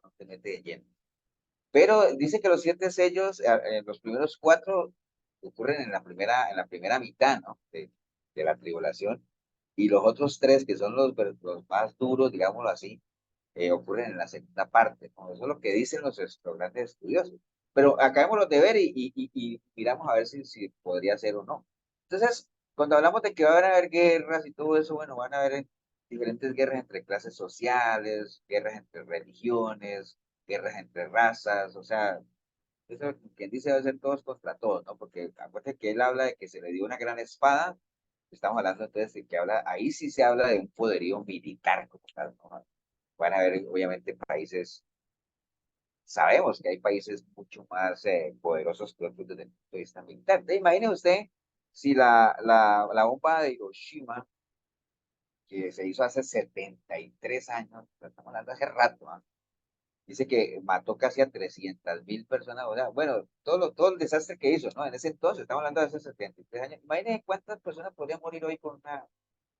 no te mete de lleno. Pero dice que los 7 sellos, los primeros 4 ocurren en la primera mitad, ¿no? De la tribulación, y los otros 3, que son los más duros, digámoslo así, ocurren en la segunda parte, ¿no? Eso es lo que dicen los grandes estudiosos. Pero acabémoslo de ver y miramos a ver si podría ser o no. Entonces, cuando hablamos de que van a haber guerras y todo eso, bueno, van a haber diferentes guerras entre clases sociales, guerras entre religiones, guerras entre razas, o sea, eso quien dice va a ser todos contra todos, ¿no? Porque acuérdate que él habla de que se le dio una gran espada, estamos hablando entonces de que ahí sí se habla de un poderío militar como tal, ¿no? Van a haber obviamente países, sabemos que hay países mucho más poderosos que otros desde el punto de vista militar. Entonces, imagine usted si la bomba de Hiroshima, que se hizo hace 73 años, estamos hablando hace rato, ¿ah? Dice que mató casi a 300.000 personas, o sea, bueno, todo el desastre que hizo, ¿no? En ese entonces, estamos hablando de hace 73 años. Imagínense cuántas personas podrían morir hoy con un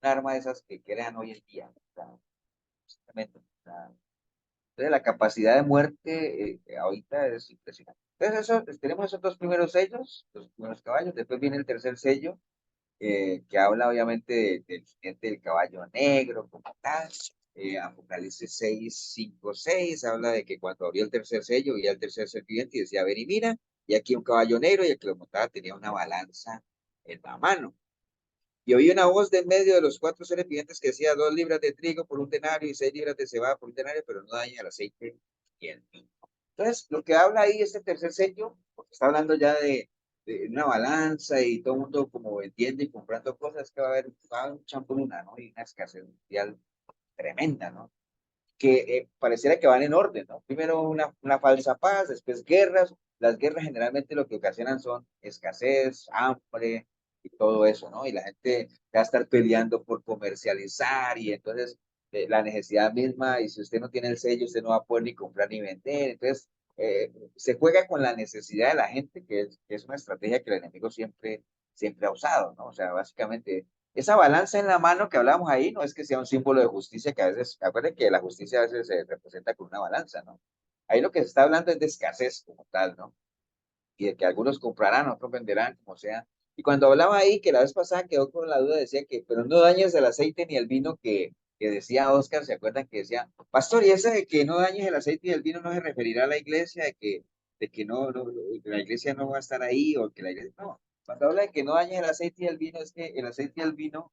arma de esas que crean hoy en día. O sea, simplemente, o sea, entonces la capacidad de muerte ahorita es impresionante. Entonces tenemos esos 2 primeros sellos, los primeros caballos, después viene el tercer sello, que habla obviamente del jinete del caballo negro como tal. Apocalipsis 6:5-6 habla de que cuando abrió el tercer sello, y el tercer serpiente y decía, ven y mira, y aquí un caballo negro, y el que lo montaba tenía una balanza en la mano. Y oí una voz de en medio de los 4 seres vivientes que decía, 2 libras de trigo por un denario y 6 libras de cebada por un denario, pero no daña el aceite y el vino. Entonces, lo que habla ahí este tercer sello, porque está hablando ya de una balanza y todo el mundo como vendiendo y comprando cosas, que va a haber un champuruna, ¿no? Y una escasez mundial tremenda, ¿no? Que pareciera que van en orden, ¿no? Primero una falsa paz, después guerras. Las guerras generalmente lo que ocasionan son escasez, hambre y todo eso, ¿no? Y la gente va a estar peleando por comercializar y entonces la necesidad misma, y si usted no tiene el sello, usted no va a poder ni comprar ni vender. Entonces, se juega con la necesidad de la gente, que es una estrategia que el enemigo siempre ha usado, ¿no? O sea, básicamente esa balanza en la mano que hablábamos ahí no es que sea un símbolo de justicia, que a veces, acuérdense que la justicia a veces se representa con una balanza, ¿no? Ahí lo que se está hablando es de escasez como tal, ¿no? Y de que algunos comprarán, otros venderán, como sea. Y cuando hablaba ahí, que la vez pasada quedó con la duda, decía que, pero no dañes el aceite ni el vino, que decía Oscar, ¿se acuerdan que decía, pastor, y ese de que no dañes el aceite y el vino no se referirá a la iglesia, de que que la iglesia no va a estar ahí, o que la iglesia, no. Cuando habla de que no dañes el aceite y el vino, es que el aceite y el vino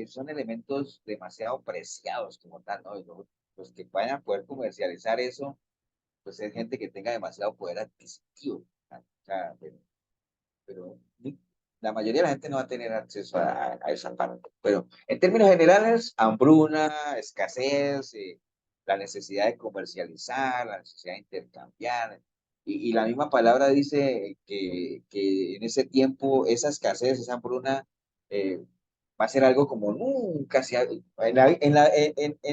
son elementos demasiado preciados como tal, ¿no? Y los que vayan a poder comercializar eso, pues es gente que tenga demasiado poder adquisitivo. ¿No? O sea, pero la mayoría de la gente no va a tener acceso a esa parte. Pero en términos generales, hambruna, escasez, la necesidad de comercializar, la necesidad de intercambiar. Y la misma palabra dice que en ese tiempo esa escasez, esa hambruna, va a ser algo como nunca se ha. En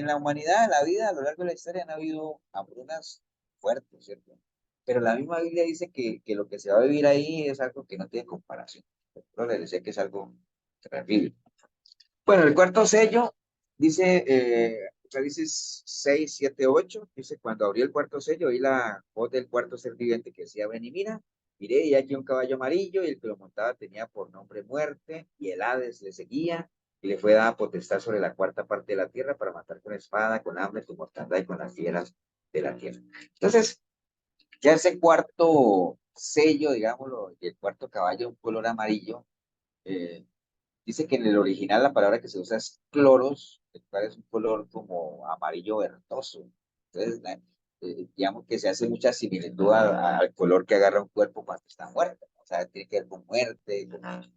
la humanidad, en la vida, a lo largo de la historia, han habido hambrunas fuertes, ¿cierto? Pero la misma Biblia dice que lo que se va a vivir ahí es algo que no tiene comparación. Pero le decía que es algo terrible. Bueno, el cuarto sello Dice Apocalipsis 6, 7, 8, dice, cuando abrió el cuarto sello, oí la voz del cuarto ser viviente que decía, ven y mira, miré y aquí un caballo amarillo, y el que lo montaba tenía por nombre muerte, y el Hades le seguía, y le fue dada potestad sobre la cuarta parte de la tierra para matar con espada, con hambre, con mortandad y con las fieras de la tierra. Entonces, ya ese cuarto sello, digámoslo, y el cuarto caballo, un color amarillo, eh, dice que en el original la palabra que se usa es cloros, el cual es un color como amarillo verdoso. Entonces, digamos que se hace mucha similitud al color que agarra un cuerpo cuando está muerto, ¿no? O sea, tiene que ver con muerte.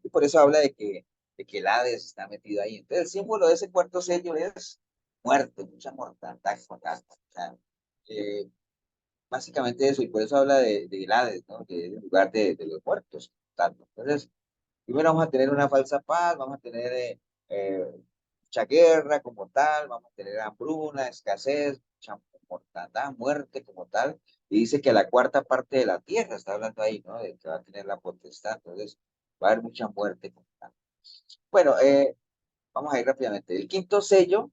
Y por eso habla de que el Hades está metido ahí. Entonces, el símbolo de ese cuarto sello es muerte, mucha mortandad. O sea, eh, básicamente eso, y por eso habla de Hades, ¿no? Que es el lugar de los muertos. Tanto. Entonces, primero vamos a tener una falsa paz, vamos a tener mucha guerra como tal, vamos a tener hambruna, escasez, mucha mortandad, muerte como tal. Y dice que la cuarta parte de la tierra, está hablando ahí, ¿no? De que va a tener la potestad, entonces va a haber mucha muerte como tal. Bueno, vamos a ir rápidamente. El quinto sello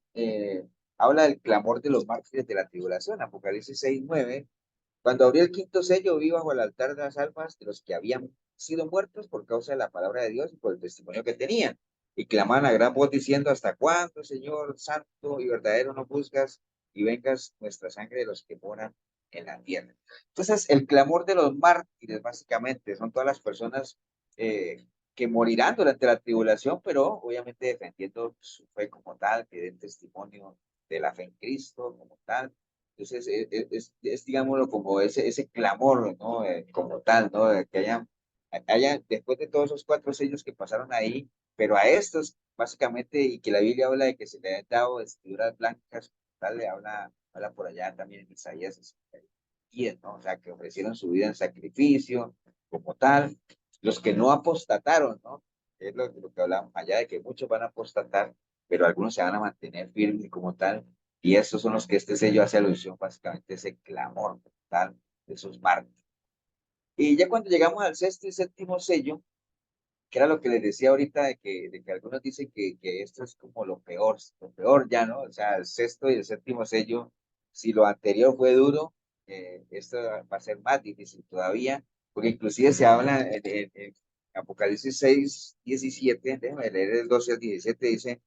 habla del clamor de los mártires de la tribulación, Apocalipsis 6, 9. Cuando abrió el quinto sello, vi bajo el altar de las almas de los que habían sido muertos por causa de la palabra de Dios y por el testimonio que tenían. Y clamaban a gran voz diciendo, ¿hasta cuándo, Señor santo y verdadero, no juzgas y vengas nuestra sangre de los que moran en la tierra? Entonces, el clamor de los mártires, básicamente, son todas las personas que morirán durante la tribulación, pero obviamente defendiendo su fe como tal, que den testimonio de la fe en Cristo como tal. Entonces, digámoslo, como ese clamor, ¿no? Como tal, ¿no? De que haya, después de todos esos 4 sellos que pasaron ahí, pero a estos, básicamente, y que la Biblia habla de que se le han dado vestiduras blancas, tal, le habla por allá también en Isaías 10, ¿no? O sea, que ofrecieron su vida en sacrificio, como tal. Los que no apostataron, ¿no? Es lo que hablamos allá, de que muchos van a apostatar, pero algunos se van a mantener firmes como tal. Y estos son los que este sello hace alusión, básicamente, ese clamor como tal de esos mártires. Y ya cuando llegamos al sexto y séptimo sello, que era lo que les decía ahorita, de que algunos dicen que esto es como lo peor ya, ¿no? O sea, el sexto y el séptimo sello, si lo anterior fue duro, esto va a ser más difícil todavía, porque inclusive se habla en Apocalipsis 6, 17, déjame leer el 12 al 17, dice,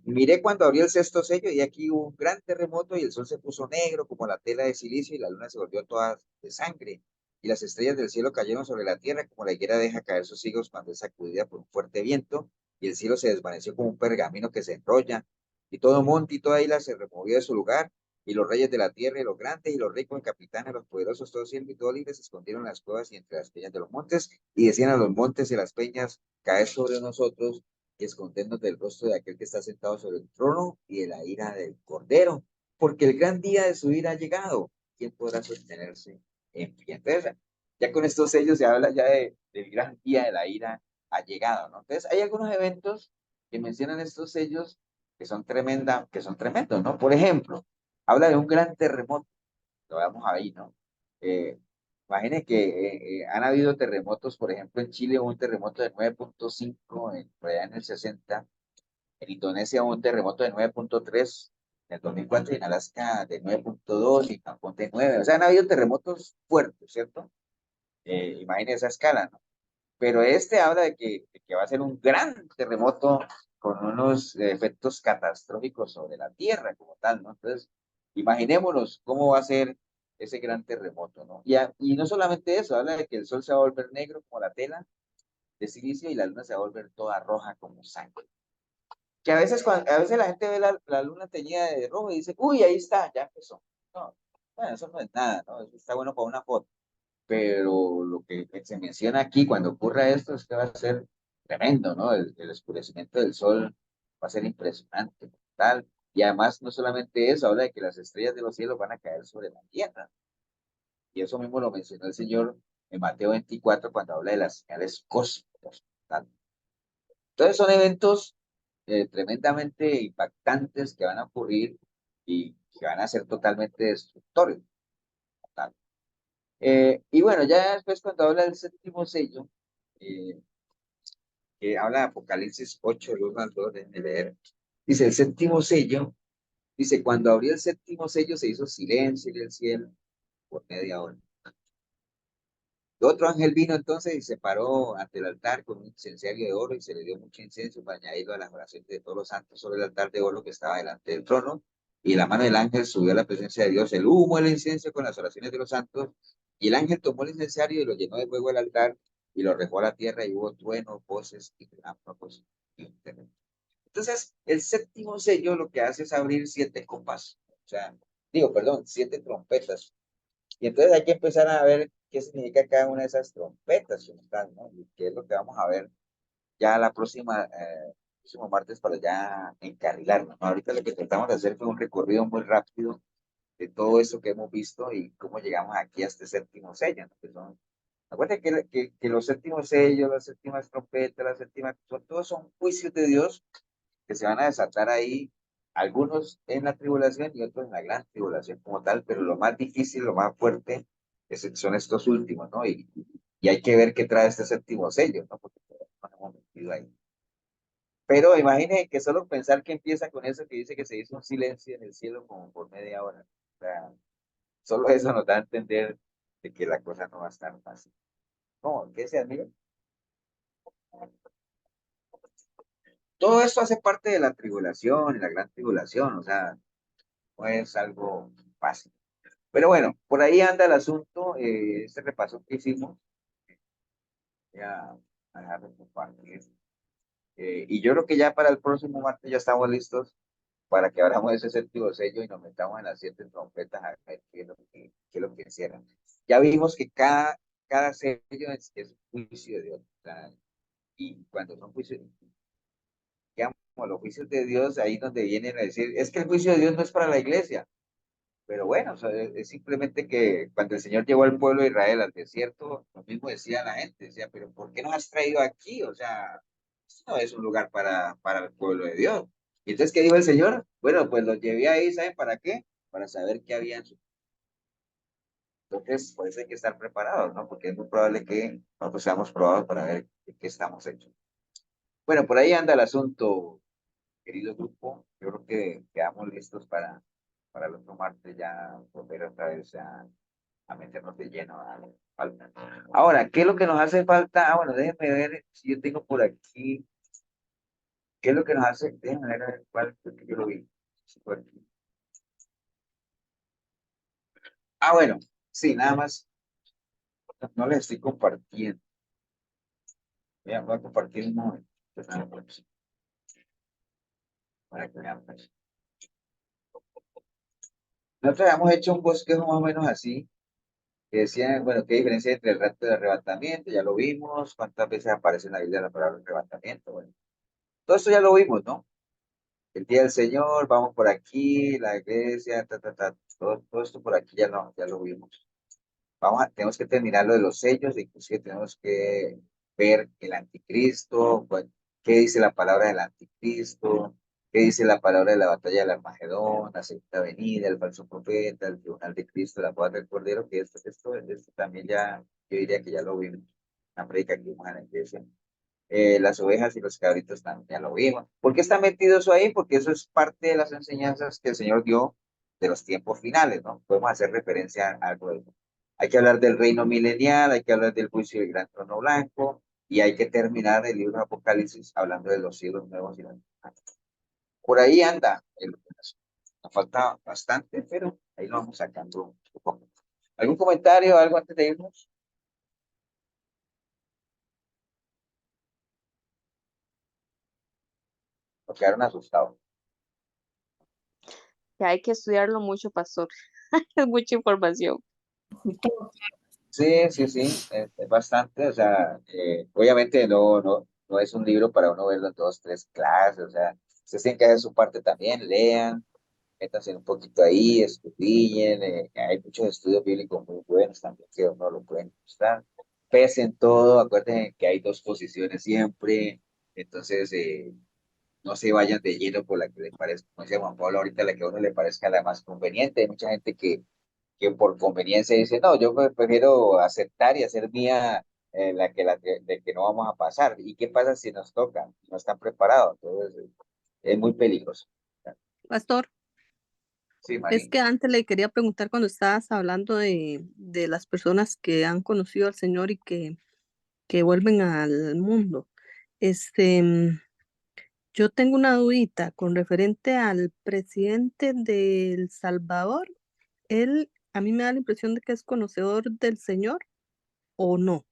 miré cuando abrió el sexto sello y aquí hubo un gran terremoto y el sol se puso negro como la tela de silicio y la luna se volvió toda de sangre y las estrellas del cielo cayeron sobre la tierra como la higuera deja caer sus higos cuando es sacudida por un fuerte viento y el cielo se desvaneció como un pergamino que se enrolla y todo monte y toda isla se removió de su lugar y los reyes de la tierra y los grandes y los ricos y capitanes, los poderosos, todos siervos y todos libres se escondieron en las cuevas y entre las peñas de los montes y decían a los montes y a las peñas, caed sobre nosotros y escondernos del rostro de aquel que está sentado sobre el trono y de la ira del Cordero, porque el gran día de su ira ha llegado. ¿Quién podrá sostenerse en pie? Entonces, ya con estos sellos se habla ya del gran día de la ira ha llegado, ¿no? Entonces, hay algunos eventos que mencionan estos sellos que son tremendos, ¿no? Por ejemplo, habla de un gran terremoto, lo vamos ahí, ¿no? Eh, Imaginen que han habido terremotos, por ejemplo, en Chile hubo un terremoto de 9.5 por allá en el 60, en Indonesia hubo un terremoto de 9.3 en el 2004 y en Alaska de 9.2 y en Japón de 9. O sea, han habido terremotos fuertes, ¿cierto? Imaginen esa escala, ¿no? Pero este habla de que va a ser un gran terremoto con unos efectos catastróficos sobre la Tierra como tal, ¿no? Entonces, imaginémonos cómo va a ser ese gran terremoto, ¿no? Y no solamente eso, habla de que el sol se va a volver negro como la tela de silicio y la luna se va a volver toda roja como sangre. Que a veces la gente ve la luna teñida de rojo y dice, uy, ahí está, ya empezó. No, bueno, eso no es nada, ¿no? Eso está bueno para una foto, pero lo que se menciona aquí cuando ocurra esto es que va a ser tremendo, ¿no? El oscurecimiento del sol va a ser impresionante, tal. Y además, no solamente eso, habla de que las estrellas de los cielos van a caer sobre la tierra. Y eso mismo lo mencionó el Señor en Mateo 24 cuando habla de las señales cósmicas, tal. Entonces son eventos tremendamente impactantes que van a ocurrir y que van a ser totalmente destructores, tal. Y bueno, ya después cuando habla del séptimo sello, eh, que habla de Apocalipsis 8, el 1 al 2, déjenme leer. Dice, el séptimo sello, dice, cuando abrió el séptimo sello se hizo silencio en el cielo por media hora. Otro ángel vino entonces y se paró ante el altar con un incensario de oro y se le dio mucho incienso para añadirlo a las oraciones de todos los santos sobre el altar de oro que estaba delante del trono. Y la mano del ángel subió a la presencia de Dios, el humo, el incienso con las oraciones de los santos. Y el ángel tomó el incensario y lo llenó de fuego el altar y lo arrojó a la tierra y hubo truenos, voces y relámpagos y un terremoto. Entonces, el séptimo sello lo que hace es abrir 7 copas, o sea, digo, perdón, 7 trompetas. Y entonces hay que empezar a ver qué significa cada una de esas trompetas, como tal, ¿no? Y qué es lo que vamos a ver ya la próximo martes para ya encarrilarnos, ¿no? Ahorita lo que tratamos de hacer fue un recorrido muy rápido de todo eso que hemos visto y cómo llegamos aquí a este séptimo sello, ¿no? Acuérdense que los séptimos sellos, las séptimas trompetas, las séptimas, todos son juicios de Dios que se van a desatar ahí, algunos en la tribulación y otros en la gran tribulación como tal, pero lo más difícil, lo más fuerte son estos últimos, ¿no? Y hay que ver qué trae este séptimo sello, ¿no? Porque nos hemos metido ahí. Pero imaginen que solo pensar que empieza con eso que dice que se hizo un silencio en el cielo como por media hora. O sea, solo eso nos da a entender de que la cosa no va a estar fácil. ¿Cómo? ¿Qué se admira? Todo esto hace parte de la tribulación y la gran tribulación, o sea, no es algo fácil. Pero bueno, por ahí anda el asunto, este repaso que hicimos, ya a dejar de compartir. Y yo creo que ya para el próximo martes ya estamos listos para que abramos ese séptimo sello y nos metamos en las 7 trompetas a ver qué es lo que hicieron. Ya vimos que cada sello es un juicio de Dios. O sea, y cuando son juicios, digamos, los juicios de Dios, ahí donde vienen a decir, es que el juicio de Dios no es para la iglesia. Pero bueno, o sea, es simplemente que cuando el Señor llevó al pueblo de Israel al desierto, lo mismo decía la gente, decía, pero ¿por qué nos has traído aquí? O sea, esto no es un lugar para el pueblo de Dios. Y entonces, ¿qué dijo el Señor? Bueno, pues los llevé ahí, ¿saben para qué? Para saber qué había en su... Entonces, por eso hay que estar preparados, ¿no? Porque es muy probable que nosotros seamos probados para ver de qué estamos hechos. Bueno, por ahí anda el asunto, querido grupo. Yo creo que quedamos listos para el otro martes ya volver otra vez a meternos de lleno Ahora, ¿qué es lo que nos hace falta? Ah, bueno, déjenme ver si yo tengo por aquí. ¿Qué es lo que nos hace? Déjenme ver a ver cuál fue que yo lo vi. Sí, por aquí. Ah, bueno, sí, nada más. No les estoy compartiendo. Vean, voy a compartir un momento. Pues nada, pues, para que vean, pues. Nosotros hemos hecho un bosquejo más o menos así, que decían, bueno, qué diferencia entre el rapto y el arrebatamiento, ya lo vimos, cuántas veces aparece en la Biblia la palabra arrebatamiento, bueno. Todo esto ya lo vimos, ¿no? El día del Señor, vamos por aquí, la iglesia, todo esto por aquí ya lo vimos. Tenemos que terminar lo de los sellos, inclusive tenemos que ver el anticristo, bueno, qué dice la palabra del anticristo, qué dice la palabra de la batalla del Armagedón, la segunda venida, el falso profeta, el tribunal de Cristo, la boda del Cordero, que esto también ya, yo diría que ya lo vimos, la predica que vimos en la iglesia. Las ovejas y los cabritos también ya lo vimos. ¿Por qué está metido eso ahí? Porque eso es parte de las enseñanzas que el Señor dio de los tiempos finales, ¿no? Podemos hacer referencia a algo de eso. Hay que hablar del reino milenial, hay que hablar del juicio del gran trono blanco, y hay que terminar el libro de Apocalipsis hablando de los cielos nuevos y la tierra. Por ahí anda nos falta bastante, pero ahí lo vamos sacando un poco. ¿Algún comentario, algo antes de irnos? ¿O quedaron asustados? Que hay que estudiarlo mucho, pastor. Es mucha información. Sí, sí, sí, es bastante, o sea, obviamente no es un libro para uno verlo en 2, 3 clases, o sea, ustedes tienen que hacer su parte también, lean, métanse un poquito ahí, estudien, hay muchos estudios bíblicos muy buenos también que uno lo pueden gustar, pesen todo, acuérdense que hay 2 posiciones siempre, entonces no se vayan de lleno por la que les parezca, como decía Juan Pablo ahorita, la que a uno le parezca la más conveniente, hay mucha gente que por conveniencia dice, no, yo prefiero aceptar y hacer mía de que no vamos a pasar. ¿Y qué pasa si nos toca? No están preparados. Entonces, es muy peligroso. Pastor, Sí, es Marín. que antes le quería preguntar cuando estabas hablando de las personas que han conocido al Señor y que vuelven al mundo. Yo tengo una dudita con referente al presidente de El Salvador. Él, a mí me da la impresión de que es conocedor del Señor o no.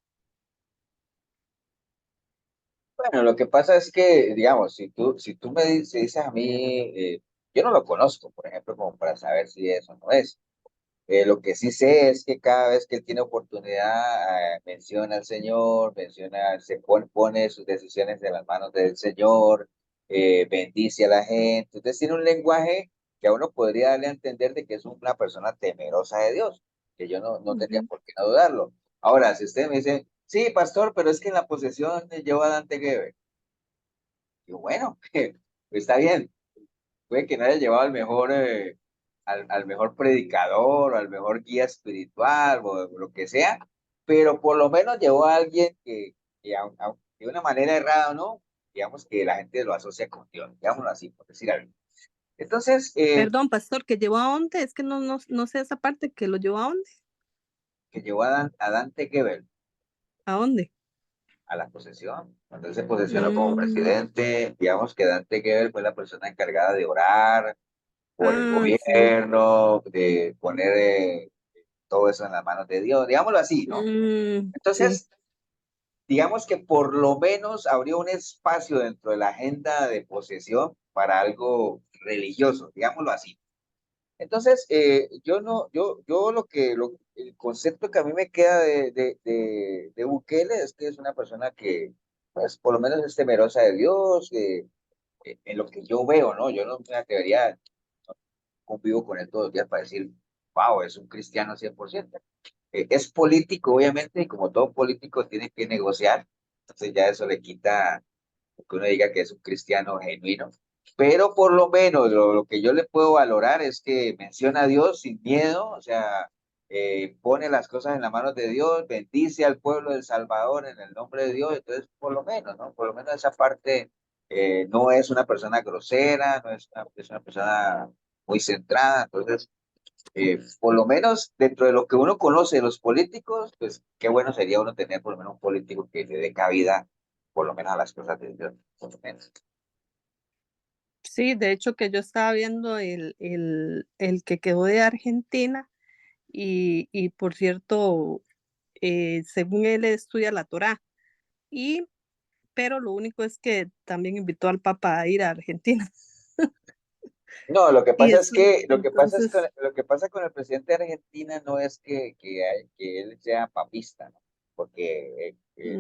Bueno, lo que pasa es que, digamos, si tú dices a mí, yo no lo conozco, por ejemplo, como para saber si eso no es. Lo que sí sé es que cada vez que él tiene oportunidad, menciona al Señor, pone sus decisiones en las manos del Señor, bendice a la gente. Entonces tiene un lenguaje que a uno podría darle a entender de que es una persona temerosa de Dios, que yo no tendría Ujú. por qué no dudarlo. Ahora, si usted me dice, sí, pastor, pero es que en la posesión llevó a Dante Gebel. Y bueno, está bien, puede que no haya llevado al mejor predicador, o al mejor guía espiritual, o lo que sea, pero por lo menos llevó a alguien que de una manera errada o no, digamos que la gente lo asocia con Dios, digámoslo así, por decir algo. Entonces, Perdón, pastor, ¿que llevó a dónde? Es que no sé esa parte, que lo llevó a dónde. que llevó a Dante Gebel ¿A dónde? a la posesión. Cuando él se posesionó como Mm, presidente, digamos que Dante Gebel fue la persona encargada de orar por el sí. gobierno, de poner todo eso en las manos de Dios, digámoslo así, ¿no? Sí. Entonces, digamos que por lo menos abrió un espacio dentro de la agenda de posesión para algo religioso, digámoslo así. Entonces, yo no, yo el concepto que a mí me queda de Bukele es que es una persona que, pues, por lo menos es temerosa de Dios, en lo que yo veo, ¿no? Yo no me atrevería, no convivo con él todos los días para decir, wow, es un cristiano 100%. Es político, obviamente, y como todo político tiene que negociar, entonces ya eso le quita que uno diga que es un cristiano genuino, pero por lo menos lo que yo le puedo valorar es que menciona a Dios sin miedo, o sea, pone las cosas en las manos de Dios, bendice al pueblo del Salvador en el nombre de Dios, entonces por lo menos, ¿no? Por lo menos esa parte no es una persona grosera, no es una persona muy centrada, entonces por lo menos dentro de lo que uno conoce de los políticos, pues qué bueno sería uno tener por lo menos un político que le dé cabida, por lo menos a las cosas de Dios, por lo menos. Sí, de hecho que yo estaba viendo el que quedó de Argentina y por cierto, según él estudia la Torá, pero lo único es que también invitó al Papa a ir a Argentina. No, lo que Y pasa es eso, que entonces, lo que pasa con el presidente de Argentina no es que él sea papista, ¿no? Porque mm,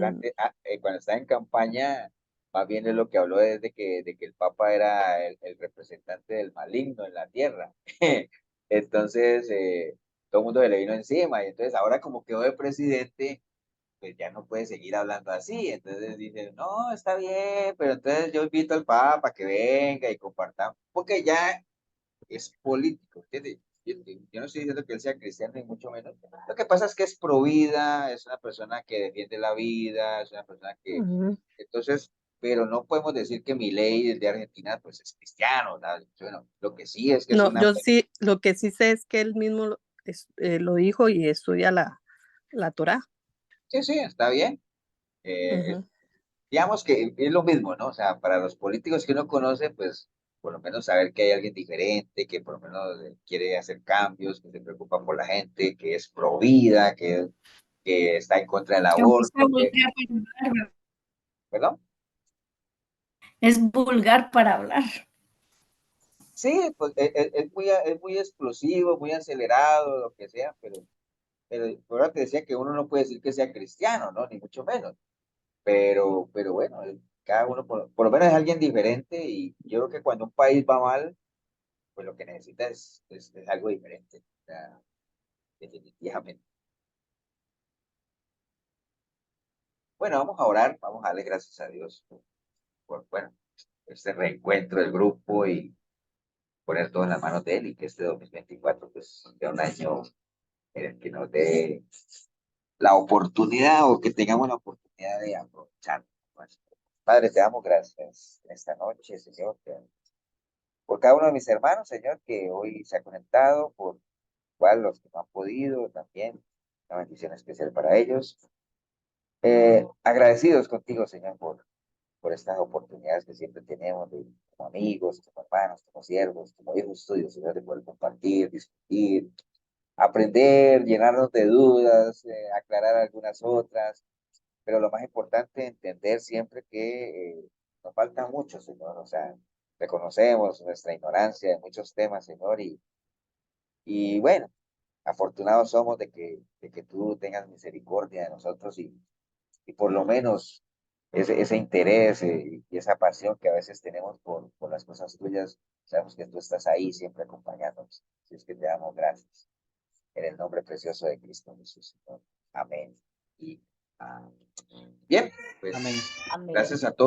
cuando estaba en campaña, más bien es lo que habló de que el Papa era el representante del maligno en la tierra. Entonces, todo el mundo se le vino encima y entonces ahora como quedó de presidente, pues ya no puede seguir hablando así. Entonces dice, no, está bien, pero entonces yo invito al Papa que venga y compartamos, porque ya es político, ¿entiendes? Yo no estoy diciendo que él sea cristiano, ni mucho menos. Lo que pasa es que es pro vida, es una persona que defiende la vida, es una persona que, ujú. entonces, pero no podemos decir que Milei, el de Argentina, pues es cristiano, ¿no? Bueno, lo que sí es que es No, una, yo sí, lo que sí sé es que él mismo lo dijo y estudia la Torá. sí, sí, está bien. Eh, Ujú. digamos que es lo mismo, ¿no? O sea, para los políticos que uno conoce, pues por lo menos saber que hay alguien diferente, que por lo menos quiere hacer cambios, que se preocupa por la gente, que es pro vida, que está en contra del Aunque sea aborto, vulgar para hablar, ¿perdón? es vulgar para hablar. Sí, pues es muy explosivo, muy acelerado, lo que sea, pero ahora te decía que uno no puede decir que sea cristiano, ¿no? Ni mucho menos. Pero bueno, cada uno por lo menos es alguien diferente y yo creo que cuando un país va mal, pues lo que necesita es algo diferente, o sea, definitivamente. Bueno, vamos a orar, vamos a darle gracias a Dios bueno, este reencuentro del grupo y poner todo en las manos de Él y que este 2024 pues sea un año en el que nos dé la oportunidad o que tengamos la oportunidad de aprovechar. Padre, te damos gracias en esta noche, Señor. por cada uno de mis hermanos, Señor, que hoy se ha conectado, por igual los que no han podido también, una bendición especial para ellos. Agradecidos contigo, Señor, por estas oportunidades que siempre tenemos como amigos, como hermanos, como siervos, como hijos tuyos, Señor, de poder compartir, discutir, aprender, llenarnos de dudas, aclarar algunas otras, pero lo más importante, entender siempre que nos falta mucho, Señor, o sea, reconocemos nuestra ignorancia en muchos temas, Señor, y bueno, afortunados somos de que tú tengas misericordia de nosotros y por lo menos ese interés y esa pasión que a veces tenemos por las cosas tuyas, sabemos que tú estás ahí siempre acompañándonos. Así es que te damos gracias. En el nombre precioso de Cristo Jesús, Señor. Amén. Y amén. Bien, pues Amén. gracias a todos.